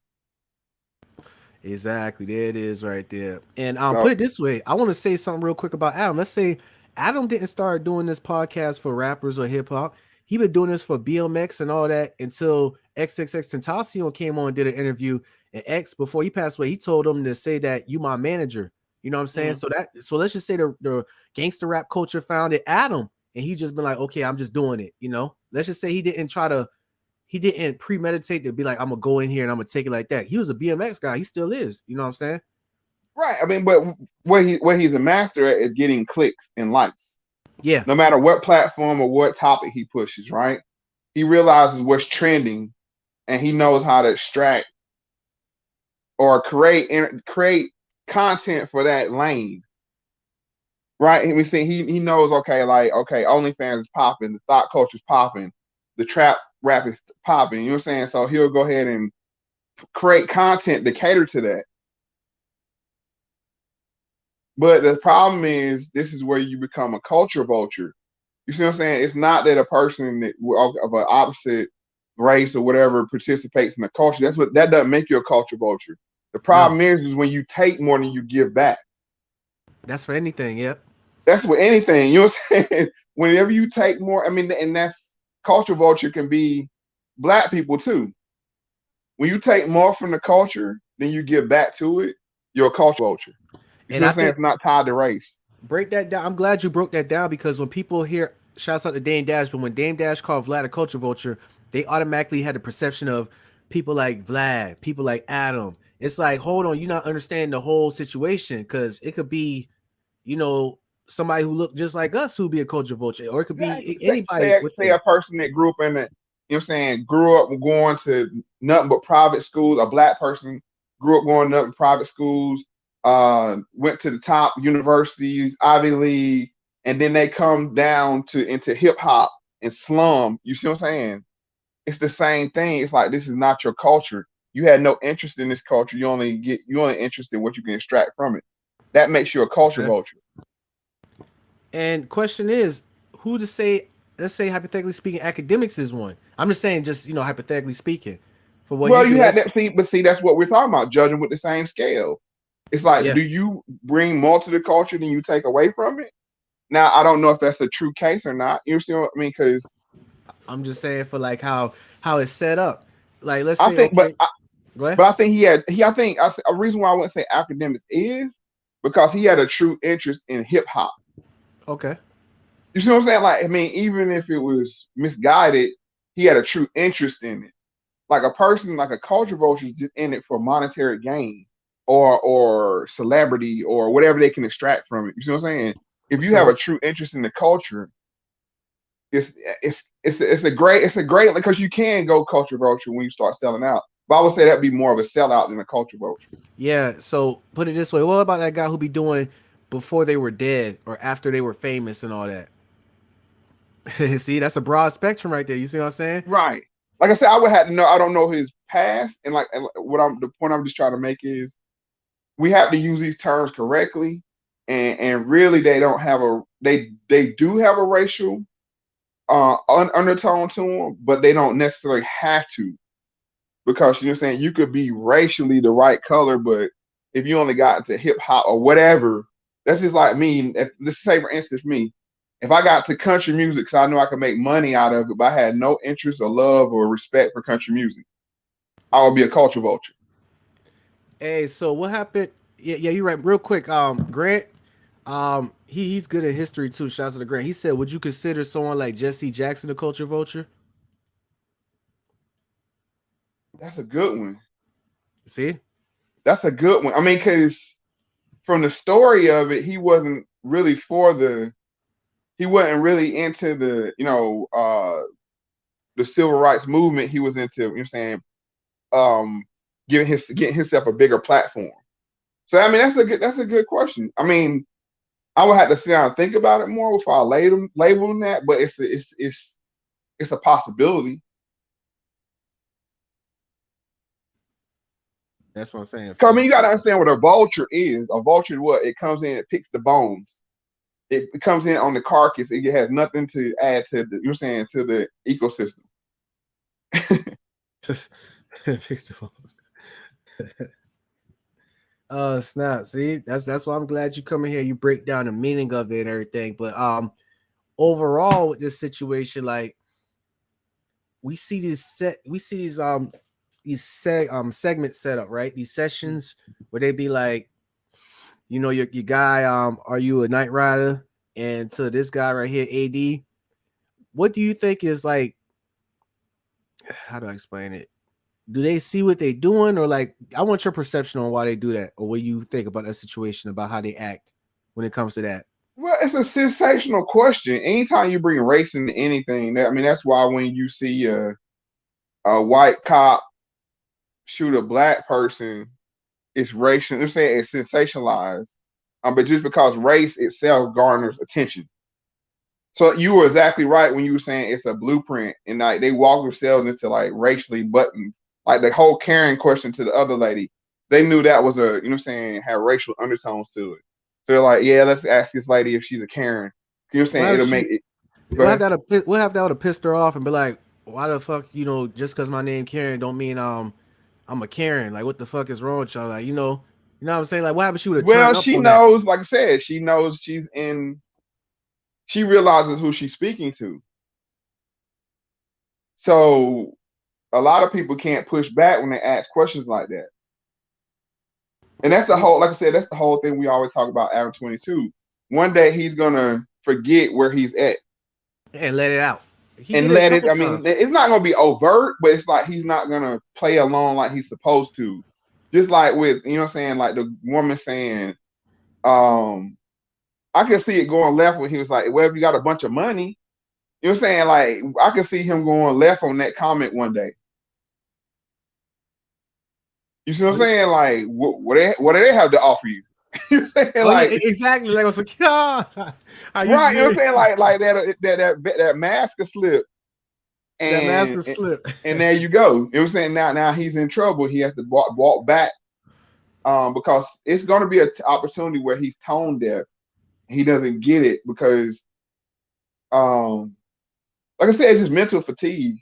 Exactly. There it is right there. And put it this way, I want to say something real quick about Adam. Let's say Adam didn't start doing this podcast for rappers or hip hop. He been doing this for BMX and all that until XXXTentacion came on and did an interview. And X, before he passed away, he told him to say that you my manager. You know what I'm saying? Mm-hmm. So let's just say the gangster rap culture founded Adam, and he just been like, okay, I'm just doing it. You know, let's just say he didn't premeditate to be like, I'm gonna go in here and I'm gonna take it like that. He was a BMX guy. He still is. You know what I'm saying? Right. I mean, but what he's a master at is getting clicks and likes. Yeah. No matter what platform or what topic he pushes, right? He realizes what's trending, and he knows how to extract or create content for that lane. Right? We see he knows, okay, OnlyFans is popping, the thought culture is popping, the trap rap is popping. You know what I'm saying? So he'll go ahead and create content to cater to that. But the problem is, this is where you become a culture vulture. You see what I'm saying? It's not that a person of an opposite race or whatever participates in the culture. That doesn't make you a culture vulture. The problem is when you take more than you give back. That's for anything, yep. That's for anything. You know what I'm saying? Whenever you take more, I mean, and that's culture vulture can be Black people too. When you take more from the culture than you give back to it, you're a culture vulture. You see what I'm saying? It's not tied to race. Break that down. I'm glad you broke that down, because when people hear, shouts out to Dame Dash, but when Dame Dash called Vlad a culture vulture, they automatically had the perception of people like Vlad, people like Adam. It's like, hold on, you're not understanding the whole situation, because it could be, you know, somebody who looked just like us who'd be a culture vulture, or it could be anybody. Say a person that grew up in it, you know what I'm saying, grew up going to nothing but private schools. A Black person grew up going to nothing but private schools, went to the top universities, Ivy League, and then they come down into hip hop and slum. You see what I'm saying? It's the same thing. It's like, this is not your culture. You had no interest in this culture. You only interested in what you can extract from it. That makes you a culture vulture. And question is, who to say? Let's say, hypothetically speaking, academics is one. I'm just saying, just, you know, hypothetically speaking, for what. Well, you had that. See, that's what we're talking about. Judging with the same scale. It's like, do you bring more to the culture than you take away from it? Now, I don't know if that's a true case or not. You see what I mean? Because I'm just saying for like how it's set up. Like let's I say think, okay, go ahead. but I think I think a reason why I wouldn't say academics is because he had a true interest in hip hop. Okay. You see what I'm saying? Like, I mean, even if it was misguided, he had a true interest in it. Like a person, like a culture vulture, is just in it for monetary gain or celebrity or whatever they can extract from it. You see what I'm saying? If you have a true interest in the culture, it's a great because you can go culture vulture when you start selling out. But I would say that'd be more of a sellout than a culture vulture. Yeah. So put it this way: what about that guy who be doing before they were dead or after they were famous and all that? See, that's a broad spectrum right there. You see what I'm saying? Right. Like I said, I would have to know. I don't know his past, and like the point I'm just trying to make is we have to use these terms correctly, and really they don't have they do have a racial undertone to them, but they don't necessarily have to, because you know what I'm saying, you could be racially the right color, but if you only got into hip hop or whatever, that's just like me. If let's say for instance me, if I got to country music, so I knew I could make money out of it, but I had no interest or love or respect for country music, I would be a culture vulture. Hey, so what happened? Yeah, you're right. Real quick, Grant, he's good at history too. Shouts to the Grant. He said, would you consider someone like Jesse Jackson a culture vulture? That's a good one. See, that's a good one. I mean, because from the story of it, he wasn't really he wasn't really into the the civil rights movement. He was into, you know what I'm saying, getting himself a bigger platform. So I mean, that's a good question. I mean, I would have to sit down and think about it more before I label him that, but it's a possibility. That's what I'm saying. I mean, you got to understand what a vulture is. A vulture, what it comes in, it picks the bones. It comes in on the carcass. It has nothing to add to the, you're saying, to the ecosystem. Fix the bones. Snap. See, that's why I'm glad you come in here. You break down the meaning of it and everything. But overall with this situation, like we see these segments set up, right? These sessions where they be like, you know, your guy, are you a night rider? And to this guy right here, AD, what do you think is like, how do I explain it? Do they see what they doing, or like, I want your perception on why they do that, or what you think about that situation, about how they act when it comes to that? Well, it's a sensational question. Anytime you bring race into anything, I mean, that's why when you see a white cop shoot a black person, it's racial. They're saying it's sensationalized, but just because race itself garners attention. So you were exactly right when you were saying it's a blueprint, and like they walk themselves into like racially buttons. Like the whole Karen question to the other lady, they knew that was a, you know what I'm saying, had racial undertones to it. So they're like, yeah, let's ask this lady if she's a Karen. You know what I'm saying? It'll make it. We'll have that would have pissed her off and be like, why the fuck, you know, just because my name Karen don't mean I'm a Karen. Like, what the fuck is wrong with y'all? Like, you know what I'm saying? Like, what happened? She would have Well, she knows, like I said, she knows she realizes who she's speaking to. So a lot of people can't push back when they ask questions like that. And that's the whole, like I said, that's the whole thing we always talk about Adam 22. One day he's gonna forget where he's at. And let it out. And let it, I mean, it's not gonna be overt, but it's like he's not gonna play along like he's supposed to. Just like with, you know what I'm saying, like the woman saying, I can see it going left when he was like, well, if you got a bunch of money, you know what I'm saying? Like, I can see him going left on that comment one day. You see what I'm saying? Like, what do they have to offer you? You know what I'm saying? Like, yeah, exactly. Like, I was like, right, you know what I'm saying? Like that mask is slip. And that mask is slip. And there you go. You know what I'm saying? Now he's in trouble. He has to walk back. Because it's gonna be an opportunity where he's tone deaf. He doesn't get it because like I said, it's just mental fatigue.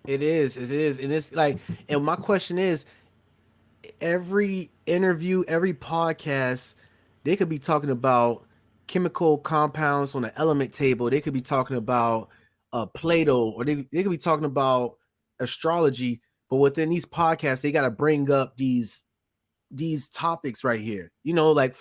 It is. And it's like, and my question is, every interview, every podcast, they could be talking about chemical compounds on the element table. They could be talking about Plato, or they could be talking about astrology, but within these podcasts, they got to bring up these topics right here. You know, like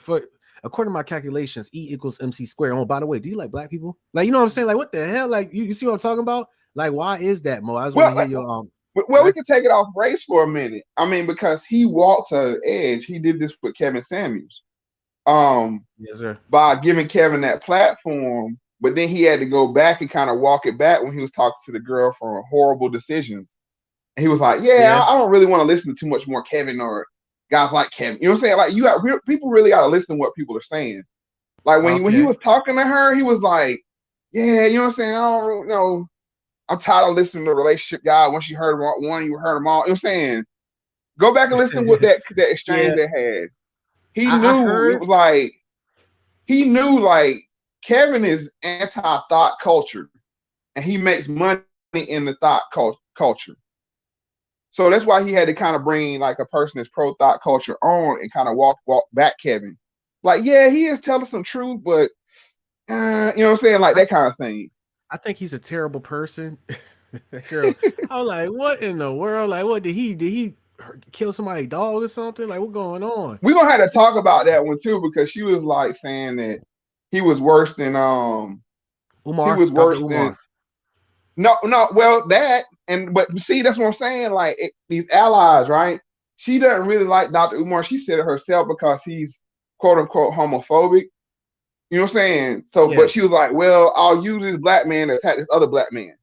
according to my calculations, E equals MC squared. Oh, by the way, do you like black people? Like, you know what I'm saying? Like, what the hell? Like, you see what I'm talking about? Like, why is that, Mo? I just want to hear your Well, we can take it off race for a minute. I mean, because he walked to the edge. He did this with Kevin Samuels. Yes, sir. By giving Kevin that platform, but then he had to go back and kind of walk it back when he was talking to the girl from Horrible Decisions. And he was like, I don't really want to listen to too much more Kevin or guys like Kevin. You know what I'm saying? Like, people really got to listen to what people are saying. Like when he was talking to her, he was like, yeah, you know what I'm saying? I don't really know. I'm tired of listening to the relationship guy. Once you heard one, you heard them all. You know what I'm saying? Go back and listen to what that exchange they had. He knew like Kevin is anti-thought culture, and he makes money in the thought culture. So that's why he had to kind of bring like a person that's pro-thought culture on and kind of walk back Kevin. Like, yeah, he is telling some truth, but you know what I'm saying? Like that kind of thing. I think he's a terrible person. Girl, I was like, what in the world? Like, what did he kill somebody's dog or something? Like, what going on? We're gonna have to talk about that one too, because she was like saying that he was worse than Umar. He was worse than no, well that but see, that's what I'm saying. Like these allies, right? She doesn't really like Dr. Umar. She said it herself because he's quote unquote homophobic. You know what I'm saying? So, but she was like, well, I'll use this black man to attack this other black man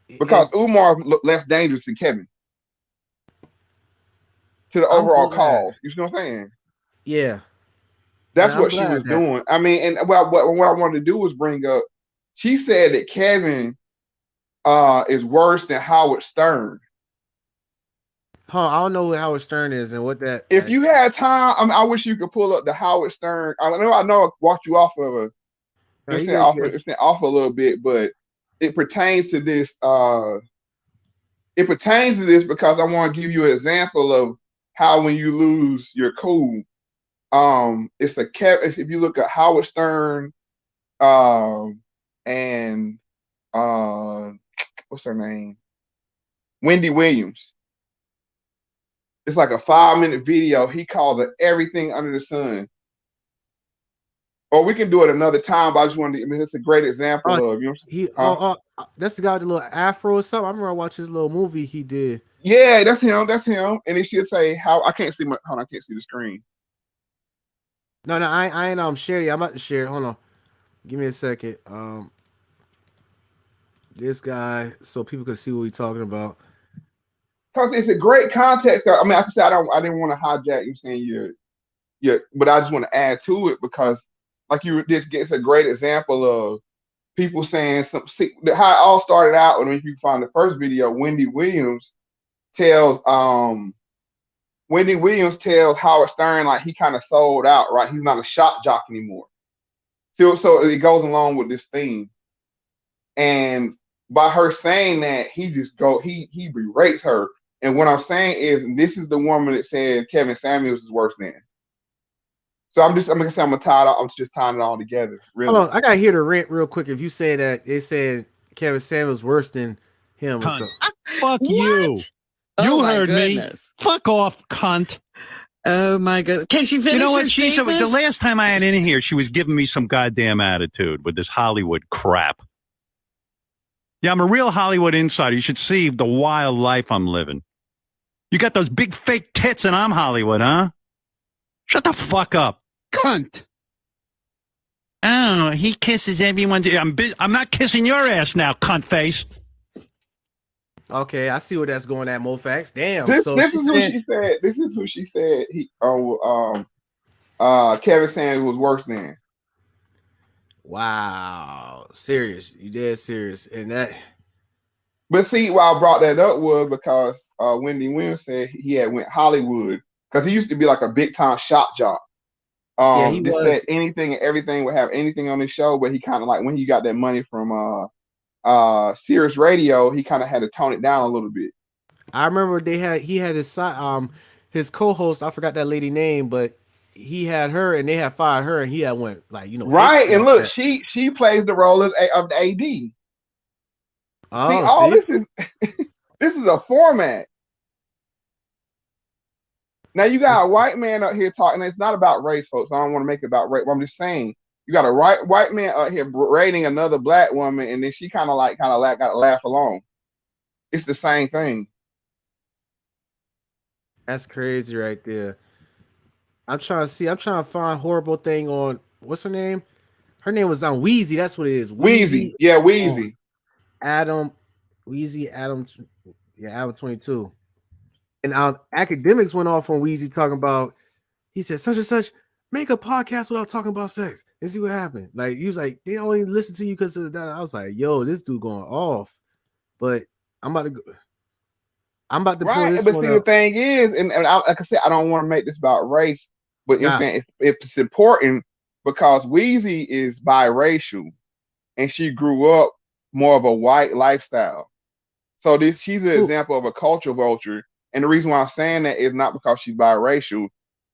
because Umar looked less dangerous than Kevin to the overall cause. You know what I'm saying? Yeah. That's what she was doing. I mean, and what I wanted to do was bring up, she said that Kevin is worse than Howard Stern. I don't know what Howard Stern is and what that. If you had time, I wish you could pull up the Howard Stern. I know I walked you off of it's off a little bit, but it pertains to this. It pertains to this because I want to give you an example of how when you lose your cool, it's if you look at Howard Stern, and what's her name, Wendy Williams. It's like a 5-minute video. He calls it everything under the sun. Or we can do it another time, but I just wanted to, I mean, it's a great example of, you know, that's the guy with the little afro or something. I remember I watched his little movie he did. Yeah, that's him. And he should say how I can't see I can't see the screen. No, I ain't sharing it. I'm about to share it. Hold on. Give me a second. This guy, so people can see what we're talking about. Because it's a great context. I mean, like I said, I didn't want to hijack you saying but I just want to add to it because, like this gets a great example of people saying how it all started out when you find the first video. Wendy Williams tells Howard Stern like he kind of sold out, right? He's not a shock jock anymore. So it goes along with this theme, and by her saying that, he berates her. And what I'm saying is, this is the woman that said Kevin Samuels is worse than. So I'm just tying it all together. Really. Hold on, I gotta hear the rant real quick. If you say that they said Kevin Samuels worse than him, or something. Fuck you. You heard me. Fuck off, cunt. Oh my god! Can she finish? You know what? She said the last time I had in here, she was giving me some goddamn attitude with this Hollywood crap. Yeah, I'm a real Hollywood insider. You should see the wild life I'm living. You got those big fake tits and I'm Hollywood, huh? Shut the fuck up. Cunt. Oh, he kisses everyone. I'm not kissing your ass now, cunt face. Okay, I see where that's going at, Moe Factz. Damn. This is who she said Kevin Samuels was worse than. Wow. Serious. You dead serious. And that. But see, why I brought that up was because Wendy Williams said he had went Hollywood because he used to be like a big time shock jock. He said anything and everything would have anything on his show, but he kind of like when he got that money from Sirius Radio, he kind of had to tone it down a little bit. I remember he had his co-host, I forgot that lady name, but he had her and they had fired her and he had went like, you know, right. And look, she plays the role of the AD. Oh, all see? this is this is a format. Now you got a white man up here talking. It's not about race, folks. I don't want to make it about race. I'm just saying you got a white man up here berating another black woman, and then she kind of got to laugh along. It's the same thing. That's crazy right there. I'm trying to find horrible thing on what's her name? Her name was on Weezy. That's what it is. Weezy. Yeah, Weezy. Adam 22. And academics went off on Weezy talking about, he said such and such, make a podcast without talking about sex and see what happened. Like he was like, they only listen to you because of that. I was like, yo, this dude going off. But I'm about to pull this but one see, up. the thing is, and like I said, I don't want to make this about race, but you know what I'm saying, it's important because Weezy is biracial and she grew up more of a white lifestyle. So she's an example of a culture vulture. And the reason why I'm saying that is not because she's biracial,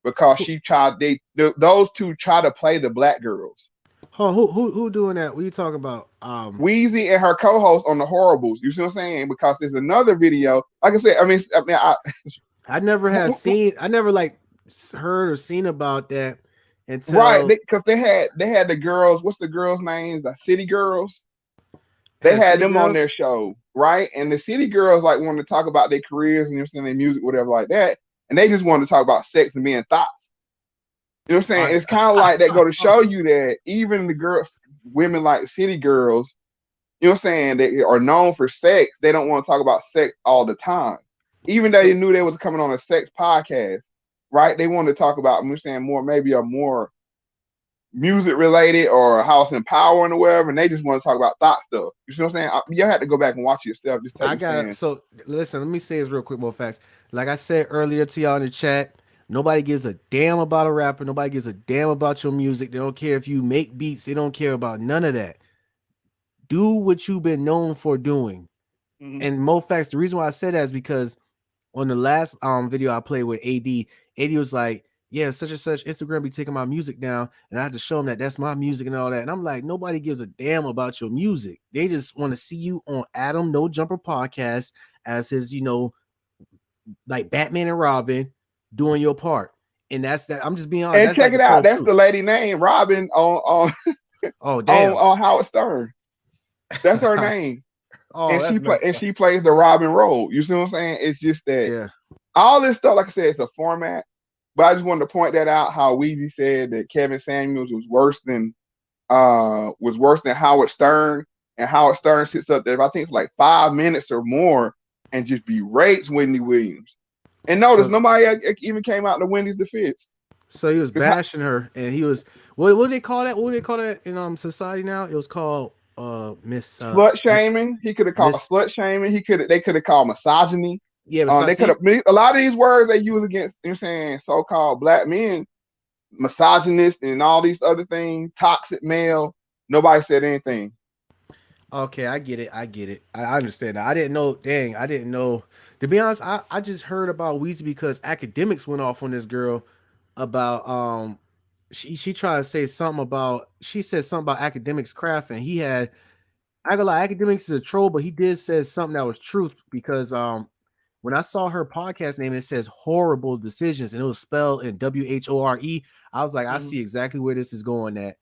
because those two try to play the black girls. Oh, who doing that? What are you talking about? Weezy and her co-host on the Whoreibles. You see what I'm saying? Because there's another video. Like I said, I never had seen. I never like heard or seen about that until right, because they had the girls. What's the girls' names? The City Girls. They had them on their show, right? And the City Girls like wanted to talk about their careers and you know, their music, whatever like that. And they just wanted to talk about sex and being thoughts. You know what I'm saying? And it's kind of like that go to show you that even the girls, women like City Girls, you know what I'm saying, they are known for sex. They don't want to talk about sex all the time. Even though they knew they was coming on a sex podcast, right? They wanted to talk about, I'm saying, maybe a more music related or house empowering or whatever, and they just want to talk about thought stuff. You see what I'm saying? You have to go back and watch it yourself. Just so listen, let me say this real quick, Moe Factz. Like I said earlier to y'all in the chat, nobody gives a damn about a rapper. Nobody gives a damn about your music. They don't care if you make beats. They don't care about none of that. Do what you've been known for doing. Mm-hmm. And Moe Factz, the reason why I said that is because on the last video I played with AD was like, yeah, such and such Instagram be taking my music down, and I had to show them that that's my music and all that. And I'm like, nobody gives a damn about your music. They just want to see you on Adam No Jumper podcast as his, like Batman and Robin doing your part. And that's that. I'm just being honest. And check it out. That's the lady name, Robin on oh damn on Howard Stern. That's her name. And she plays the Robin role. You see what I'm saying? It's just that all this stuff, like I said, it's a format. But I just wanted to point that out. How Weezy said that Kevin Samuels was worse than Howard Stern, and Howard Stern sits up there, I think it's like 5 minutes or more, and just berates Wendy Williams. And notice nobody even came out to Wendy's defense. So he was bashing her, and he was what do they call that? What do they call that in society now? It was called Miss slut shaming. He could have called slut shaming. They could have called misogyny. Yeah, they could have a lot of these words they use against, you know, saying so-called black men, misogynist and all these other things, toxic male. Nobody said anything. Okay, I get it. I understand that. I didn't know. Dang, I didn't know. To be honest, I just heard about Weezy because academics went off on this girl about she tried to say something about, she said something about academics craft, and he had, I gonna lie, academics is a troll, but he did say something that was truth because when I saw her podcast name, it says Horrible Decisions, and it was spelled in WHORE. I was like, I see exactly where this is going at.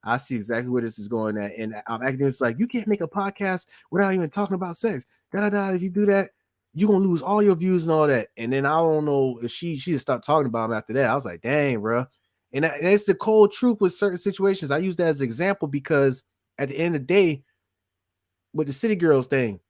And academics like, you can't make a podcast without even talking about sex. If you do that, you're gonna lose all your views and all that. And then I don't know if she just stopped talking about him after that. I was like, dang, bro. And it's the cold truth with certain situations. I use that as an example because at the end of the day, with the City Girls thing,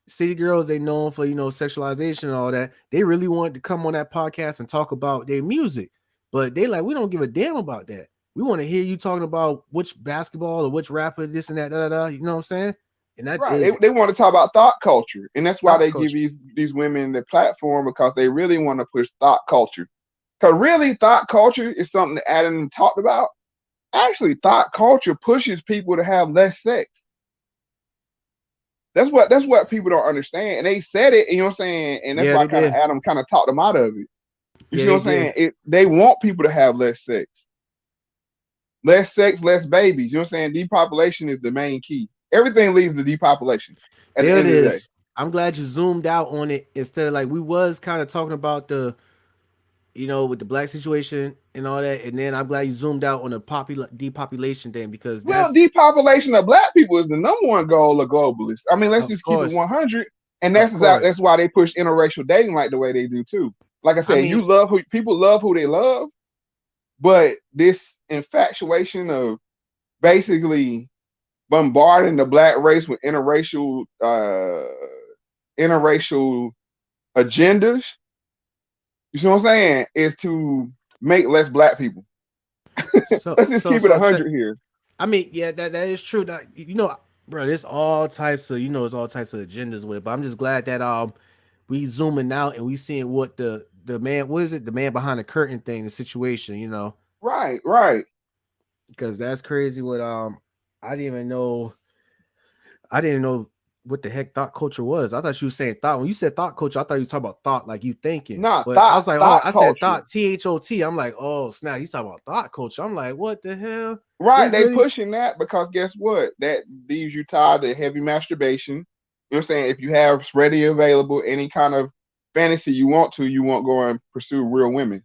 City Girls, they known for, sexualization and all that. They really wanted to come on that podcast and talk about their music, but they like, we don't give a damn about that. We want to hear you talking about which basketball or which rapper, this and that, You know what I'm saying? And that they want to talk about thought culture, and that's why they give these women the platform, because they really want to push thought culture. Because really, thought culture is something that Adam talked about. Actually, thought culture pushes people to have less sex. That's what people don't understand. And they said it, you know what I'm saying? And that's why Adam kind of talked them out of it. You see what I'm saying? They want people to have less sex. Less sex, less babies. You know what I'm saying? Depopulation is the main key. Everything leads to depopulation. At There the it end of the day. is. I'm glad you zoomed out on it instead of like we was kind of talking about the, with the black situation and all that, and then I'm glad you zoomed out on the depopulation thing because well, depopulation of black people is the number one goal of globalists. I mean, let's just keep it 100, and that's why they push interracial dating like the way they do too. Like I said, people love who they love, but this infatuation of basically bombarding the black race with interracial agendas. You see what I'm saying? Is to make less black people. Let's just keep it 100 here. I mean, yeah, that is true. That, bro, there's all types of there's all types of agendas with it. But I'm just glad that we zooming out and we seeing what the man, what is it, the man behind the curtain thing, the situation, Right. Because that's crazy. What I didn't know what the heck thought culture was. I thought you were saying thought. When you said thought culture, I thought you was talking about thought, like you thinking. Nah, but thought, I was like, I said thought, THOT. I'm like, oh snap, he's talking about thought culture. I'm like, what the hell? Right, they pushing that because guess what? That leaves you tied to heavy masturbation. You know what I'm saying? If you have ready available any kind of fantasy you won't go and pursue real women.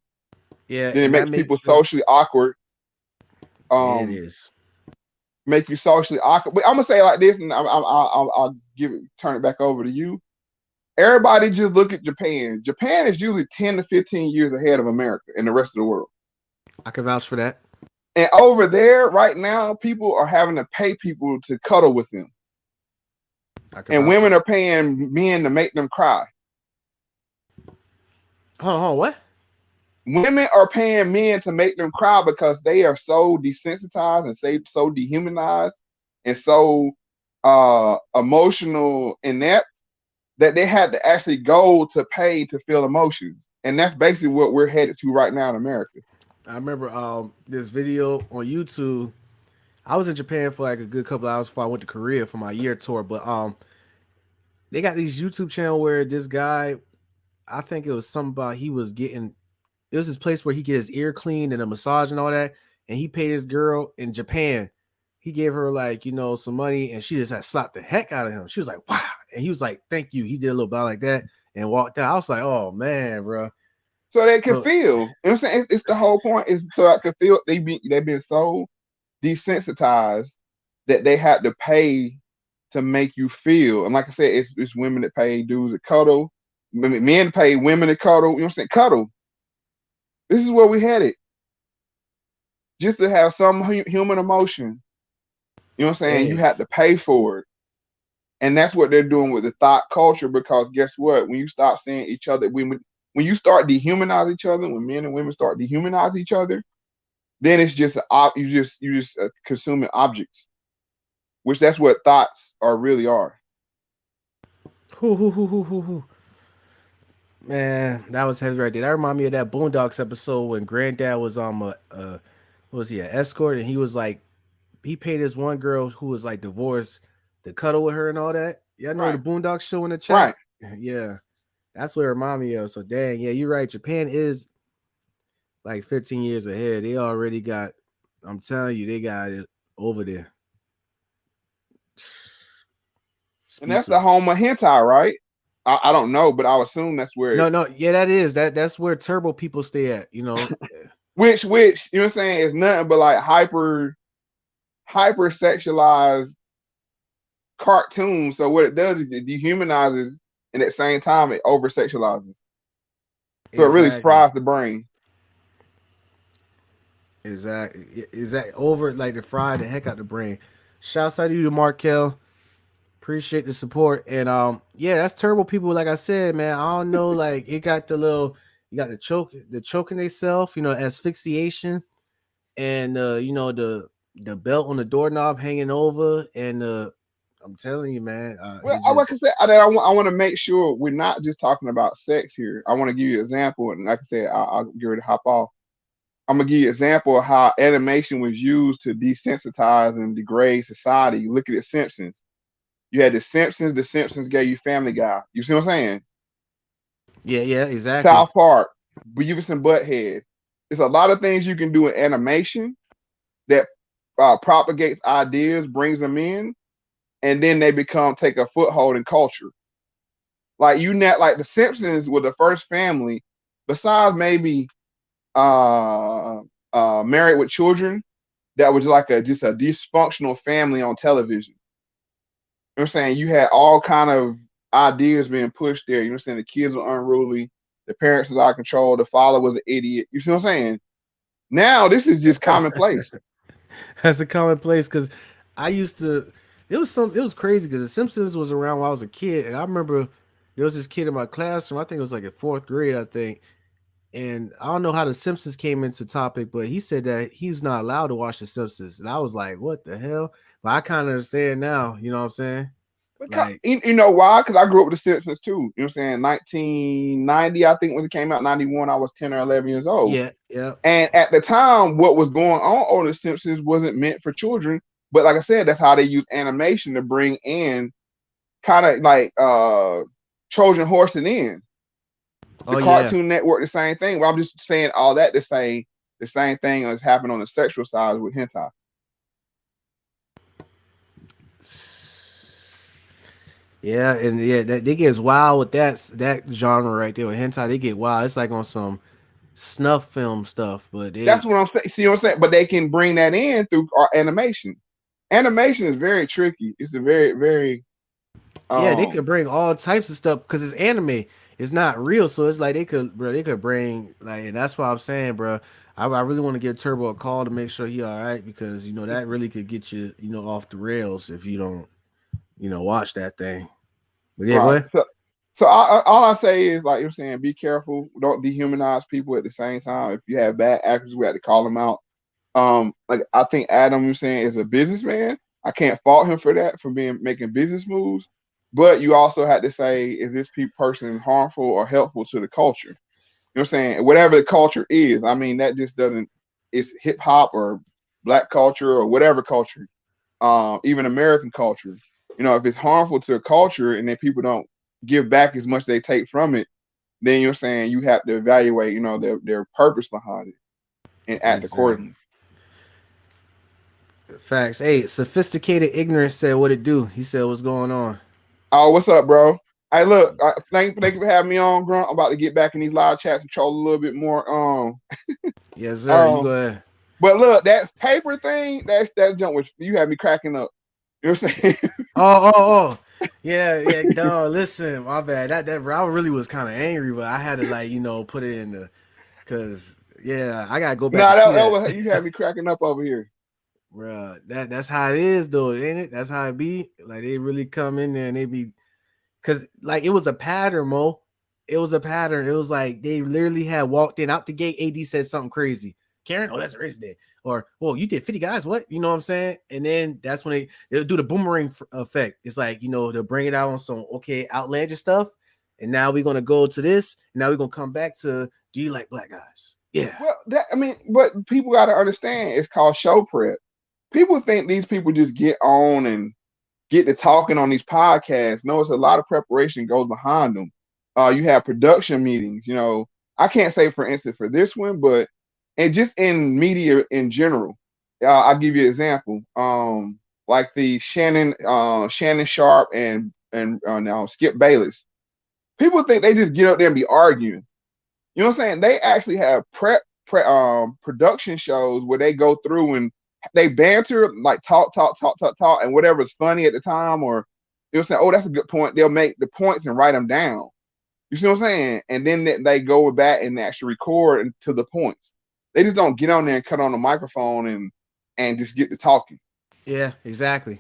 Yeah, then it makes people socially awkward. It is. Make you socially awkward. But I'm gonna say it like this, and I'll turn it back over to you. Everybody just look at Japan. Japan is usually 10 to 15 years ahead of America and the rest of the world. I can vouch for that. And over there, right now, people are having to pay people to cuddle with them. And women are paying men to make them cry. Hold on, what? Women are paying men to make them cry because they are so desensitized and so dehumanized and so emotional inept that they had to actually go to pay to feel emotions. And that's basically what we're headed to right now in America. I remember this video on YouTube. I was in Japan for like a good couple of hours before I went to Korea for my year tour. But they got these YouTube channel where this guy, I think it was something about it was this place where he get his ear cleaned and a massage and all that. And he paid his girl in Japan. He gave her like, some money and she just had slapped the heck out of him. She was like, wow. And he was like, thank you. He did a little bow like that and walked out. I was like, oh man, bro. So they can feel. You know what I'm saying? It's the whole point is so I can feel they've been so desensitized that they had to pay to make you feel. And like I said, it's women that pay dudes to cuddle. Men pay women to cuddle. You know what I'm saying? Cuddle. This is where we headed. Just to have some human emotion. You know what I'm saying? You had to pay for it. And that's what they're doing with the thought culture because guess what? When you stop seeing each other, when you start dehumanizing each other, when men and women start dehumanizing each other, then it's just you just consuming objects, which that's what thoughts really are. Man, that was heavy right there. That reminded me of that Boondocks episode when Granddad was on an escort, and he was like, he paid this one girl who was like divorced to cuddle with her and all that. Yeah, I know the Boondocks show in the chat. Right. Yeah, that's what it reminded me of. So dang, yeah, you're right. Japan is like 15 years ahead. They already got. I'm telling you, they got it over there. And that's the home of hentai, right? I don't know, but I'll assume that's where. No, yeah, that is that's where turbo people stay at. Which you know what I'm saying is nothing but like hyper sexualized cartoons. So what it does is it dehumanizes, and at the same time it over sexualizes. So it really fries the brain. Exactly. Is that over like to fry the heck out the brain? Shouts out to you, Markel. Appreciate the support. And yeah, that's turbo people. Like I said, man, I don't know, like it got you got the choking themselves, asphyxiation, and the belt on the doorknob hanging over, and I'm telling you, man. Well, like I said, I want to make sure we're not just talking about sex here. I want to give you an example, and like I said, I'll get ready to hop off. I'm gonna give you an example of how animation was used to desensitize and degrade society. Look at the Simpsons. You had the Simpsons. The Simpsons gave you Family Guy. You see what I'm saying? Yeah, exactly. South Park, Beavis and Butthead. There's a lot of things you can do in animation that propagates ideas, brings them in. and then they take a foothold in culture. Like like the Simpsons were the first family, besides maybe Married with Children, that was like just a dysfunctional family on television. You know what I'm saying? You had all kind of ideas being pushed there. You know what I'm saying? The kids were unruly, the parents was out of control, the father was an idiot. You see what I'm saying? Now this is just commonplace. That's a commonplace because I used to. It was crazy because The Simpsons was around when I was a kid, and I remember there was this kid in my classroom. I think it was like in 4th grade, I think. And I don't know how The Simpsons came into topic, but he said that he's not allowed to watch The Simpsons, and I was like, "What the hell?" But I kind of understand now. You know what I'm saying? Like, you know why? Because I grew up with The Simpsons too. You know what I'm saying? 1990, I think, when it came out, 91, I was 10 or 11 years old. Yeah. And at the time, what was going on The Simpsons wasn't meant for children. But like I said, that's how they use animation to bring in kind of like Trojan horsing in. The Cartoon Network, the same thing. Well, I'm just saying all that to say the same thing has happened on the sexual side with hentai. Yeah, and they get wild with that genre right there with hentai. They get wild. It's like on some snuff film stuff, but that's what I'm saying. See what I'm saying? But they can bring that in through our animation. Animation is very tricky. It's a very, very they could bring all types of stuff because it's anime. It's not real, so it's like they could bring like, and that's why I'm saying, bro. I really want to give Turbo a call to make sure he all right because that really could get you off the rails if you don't watch that thing. But yeah, right. So all I say is, like you're saying, be careful. Don't dehumanize people at the same time. If you have bad actors, we have to call them out. Like I think Adam, you're saying, is a businessman. I can't fault him for that, for making business moves. But you also had to say, is this person harmful or helpful to the culture? You know what I'm saying? Whatever the culture is, I mean, that just doesn't. It's hip hop or black culture or whatever culture, even American culture. If it's harmful to a culture and then people don't give back as much as they take from it, then you're saying you have to evaluate, their purpose behind it and act accordingly. Facts. Hey, Sophisticated Ignorance said what it do. He said, what's going on? Oh, what's up, bro? Hey, look, thank you for having me on, Grump. I'm about to get back in these live chats and troll a little bit more. Yes, sir. You go ahead. But look, that paper thing, that jump which you had me cracking up. You know what I'm saying? Oh. Yeah, dog. Listen, my bad. That I really was kind of angry, but I had to put it in because I gotta go back. You had me cracking up over here. Bruh, that's how it is though, ain't it? That's how it be. Like they really come in there and they be, cause like it was a pattern, Mo. It was a pattern. It was like they literally had walked in out the gate. AD said something crazy. Karen, that's a race day. Or, whoa, you did 50 guys. What? You know what I'm saying? And then that's when they'll do the boomerang effect. It's like, they'll bring it out on some outlandish stuff. And now we're gonna go to this. And now we're gonna come back to, do you like black guys? Yeah. Well, but people gotta understand it's called show prep. People think these people just get on and get to talking on these podcasts. No, it's a lot of preparation goes behind them. You have production meetings. I can't say, for instance, for this one, but just in media in general. I'll give you an example. Like the Shannon Sharp and now Skip Bayless. People think they just get up there and be arguing. You know what I'm saying? They actually have production shows where they go through and they banter, like talk, and whatever's funny at the time, or they'll say, "Oh, that's a good point." They'll make the points and write them down. You see what I'm saying? And then they go back and actually record to the points. They just don't get on there and cut on the microphone and just get to talking. Yeah, exactly.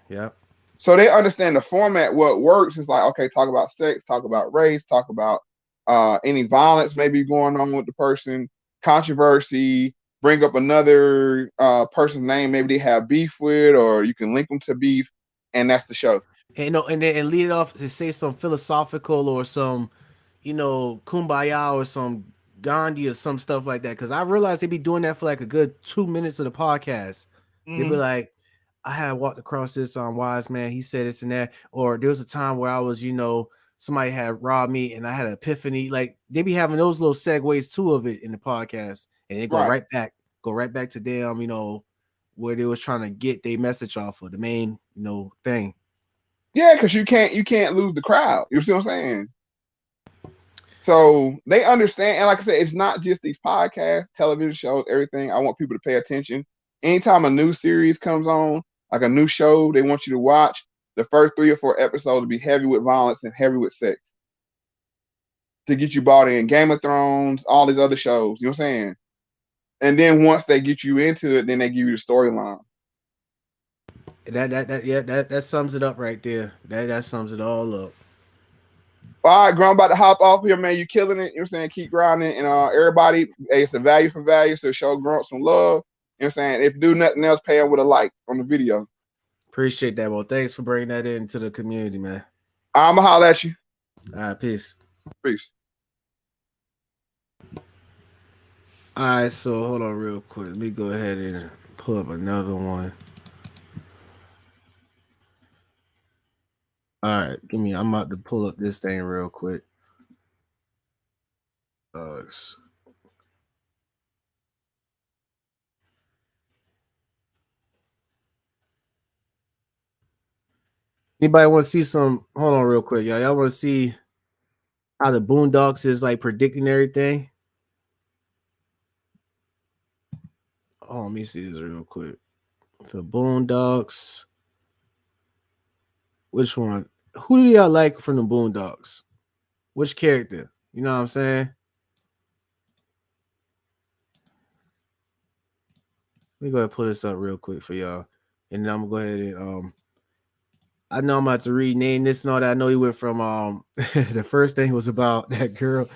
Yeah. So they understand the format. What works is like, okay, talk about sex, talk about race, talk about any violence maybe going on with the person, controversy. Bring up another person's name, maybe they have beef with, or you can link them to beef, and that's the show. And lead it off to say some philosophical or some, kumbaya or some Gandhi or some stuff like that. Because I realized they be doing that for like a good 2 minutes of the podcast. They'd be like, I had walked across this wise man. He said this and that. Or there was a time where I was, somebody had robbed me and I had an epiphany. Like they be having those little segues too of it in the podcast. And they go right back to them, where they was trying to get their message off of the main thing. Yeah, because you can't lose the crowd. You see what I'm saying? So they understand, and like I said, it's not just these podcasts, television shows, everything. I want people to pay attention. Anytime a new series comes on, like a new show, they want you to watch the first 3 or 4 episodes to be heavy with violence and heavy with sex to get you bought in. Game of Thrones, all these other shows. You know what I'm saying? And then once they get you into it, then they give you the storyline. That sums it up right there. That sums it all up. All right, Grump, about to hop off here, man. You killing it. You know what I'm saying? Keep grinding. And everybody, hey, it's a value for value, so show Grump some love. You know what I'm saying? If you do nothing else, pay him with a like on the video. Appreciate that. Well, thanks for bringing that into the community, man. I'm going to holler at you. All right, peace. Peace. All right, so hold on real quick. Let me go ahead and pull up another one. All right, I'm about to pull up this thing real quick. Anybody want to see some? Hold on real quick, y'all. Y'all want to see how the Boondocks is like predicting everything? Oh, let me see this real quick. The Boondocks. Which one? Who do y'all like from the Boondocks? Which character? You know what I'm saying? Let me go ahead and pull this up real quick for y'all. And then I'm gonna go ahead and I know I'm about to rename this and all that. I know he went from the first thing was about that girl,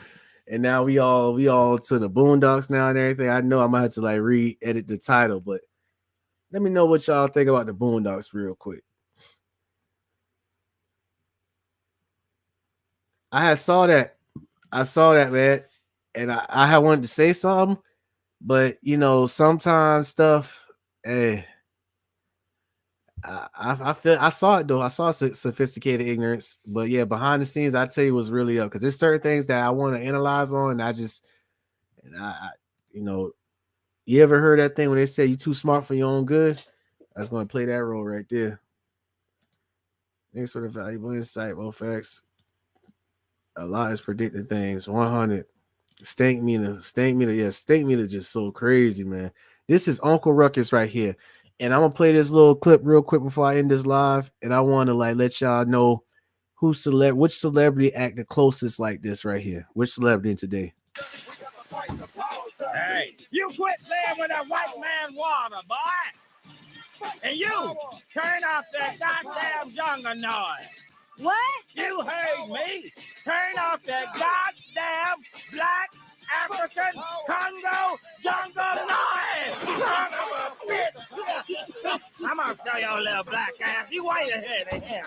and now we all to the Boondocks now and everything. I know I might have to like re-edit the title, but let me know what y'all think about the Boondocks real quick. I saw that, man, and I had wanted to say something, but sometimes stuff, I saw it though. I saw sophisticated ignorance, but yeah, behind the scenes, I tell you what's really up, because there's certain things that I want to analyze on, and I you ever heard that thing when they say you too smart for your own good? That's going to play that role right there. Thanks for the valuable insight, Moe Factz. A lot is predicting things. 100. Stank meter. Yeah, stank meter just so crazy, man. This is Uncle Ruckus right here. And I'm gonna play this little clip real quick before I end this live. And I want to let y'all know which celebrity act the closest like this right here. Which celebrity today? Hey, you quit playing with that white man water, boy. And you turn off that goddamn jungle noise. What? You heard me. Turn off that goddamn black African Congo jungle noise. I'm gonna show your little black ass. You wait ahead of here.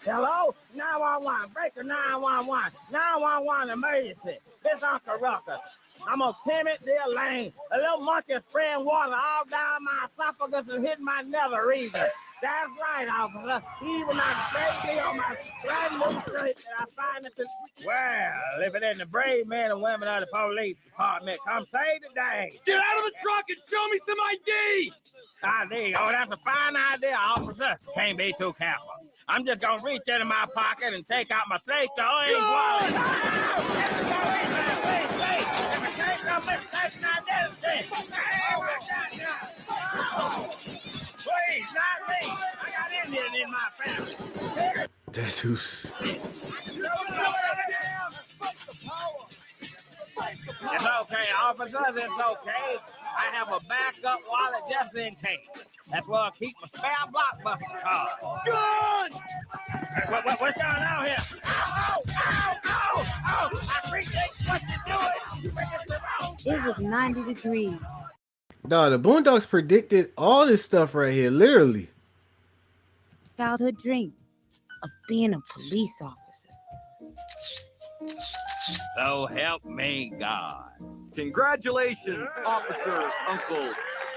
Hello? 911. Breaker 911. 911 emergency. This Uncle Ruckus. I'm a timid dear lane. A little monkey spraying water all down my esophagus and hitting my nether region. That's right, officer. He will not spray me on my brand new shirt that I find at the... Well, if it ain't the brave men and women of the police department, come save the day. Get out of the truck and show me some ID! ID? Oh, that's a fine idea, officer. Can't be too careful. I'm just gonna reach into my pocket and take out my safe to orange wallet. Please, not me. I got Indian in my family. That dude's... It's okay, officers. It's okay. I have a backup wallet just in case. That's where I keep my spare blockbuster card. Good! What's going on here? Ow! I appreciate what you're doing. It was 90 degrees. No, the Boondocks predicted all this stuff right here, literally. Childhood dream of being a police officer. So help me God. Congratulations, Officer Uncle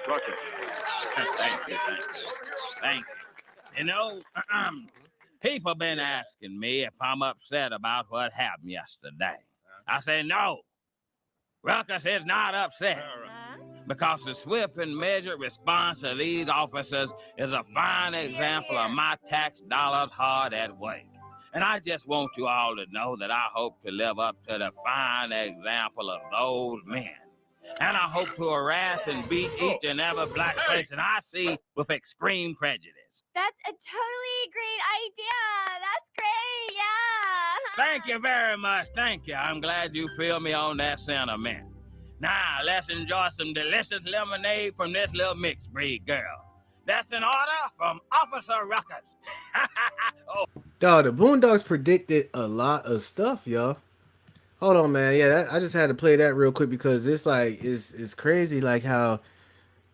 Ruckus. Thank you. Thank you. You know, people been asking me if I'm upset about what happened yesterday. I say no. Ruckus is not upset. because the swift and measured response of these officers is a fine example of my tax dollars hard at work. And I just want you all to know that I hope to live up to the fine example of those men. And I hope to harass and beat each and every black person I see with extreme prejudice. That's a totally great idea. That's great. Yeah. Thank you very much. Thank you. I'm glad you feel me on that sentiment. Now, let's enjoy some delicious lemonade from this little mixed breed girl. That's an order from Officer Ruckus. Oh. Dog, the Boondocks predicted a lot of stuff, y'all. Hold on, man. Yeah, I just had to play that real quick because it's like it's crazy, like how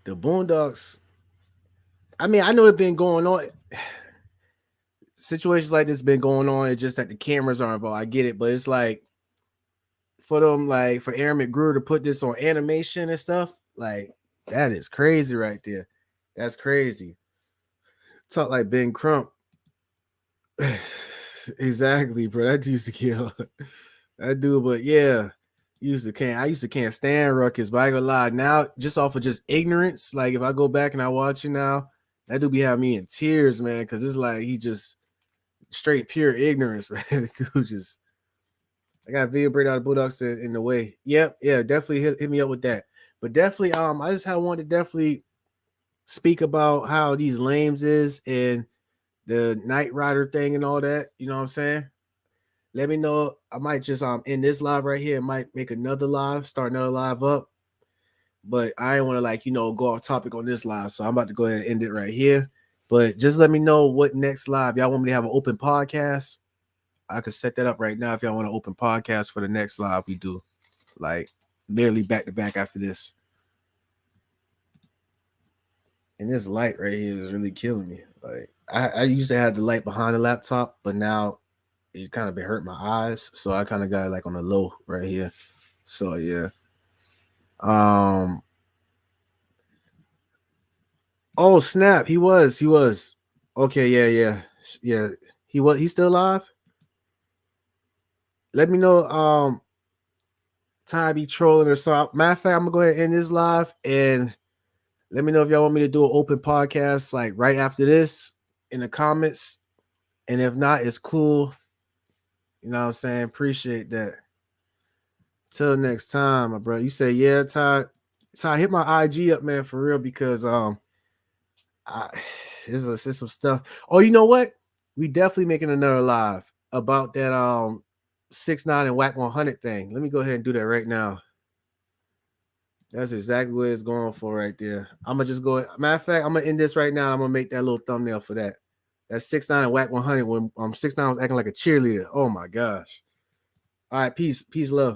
the Boondocks. I mean, I know it's been going on. Situations like this been going on. It's just that the cameras are involved. I get it, but it's like for them, like for Aaron McGrew to put this on animation and stuff, like that is crazy right there. That's crazy. Talk like Ben Crump. Exactly, bro. That used to kill. That dude, but yeah, I used to can't stand Ruckus, but I ain't gonna lie. Now, just off of just ignorance, like if I go back and I watch it now, that dude be having me in tears, man, because it's like he just straight pure ignorance, man. Dude just I got a video breakdown of Boondocks in the way. Yep, yeah, definitely hit me up with that. But definitely, I just wanted to definitely speak about how these lames is and the Night Rider thing and all that. You know what I'm saying? Let me know. I might just end this live right here. I might make another live, start another live up. But I ain't want to go off topic on this live. So I'm about to go ahead and end it right here. But just let me know what next live. Y'all want me to have an open podcast? I could set that up right now if y'all want an open podcast for the next live we do. Like literally back to back after this. And this light right here is really killing me. Like I used to have the light behind the laptop, but now it kind of been hurting my eyes, so I kind of got it like on the low right here. So yeah. Oh snap, he was. Okay, yeah. He's still alive. Let me know. Ty be trolling or something. Matter of fact, I'm gonna go ahead and end this live and let me know if y'all want me to do an open podcast like right after this in the comments. And if not, it's cool. You know what I'm saying? Appreciate that. Till next time, my bro. You say, yeah, Ty, hit my IG up, man, for real, because there's some stuff. Oh, you know what? We definitely making another live about that 6ix9ine and Whack 100 thing. Let me go ahead and do that right now. That's exactly what it's going for right there. I'm gonna just go. Matter of fact, I'm gonna end this right now. I'm gonna make that little thumbnail for that. That's 6ix9ine and Whack 100 when 6ix9ine was acting like a cheerleader. Oh my gosh. All right, peace, love.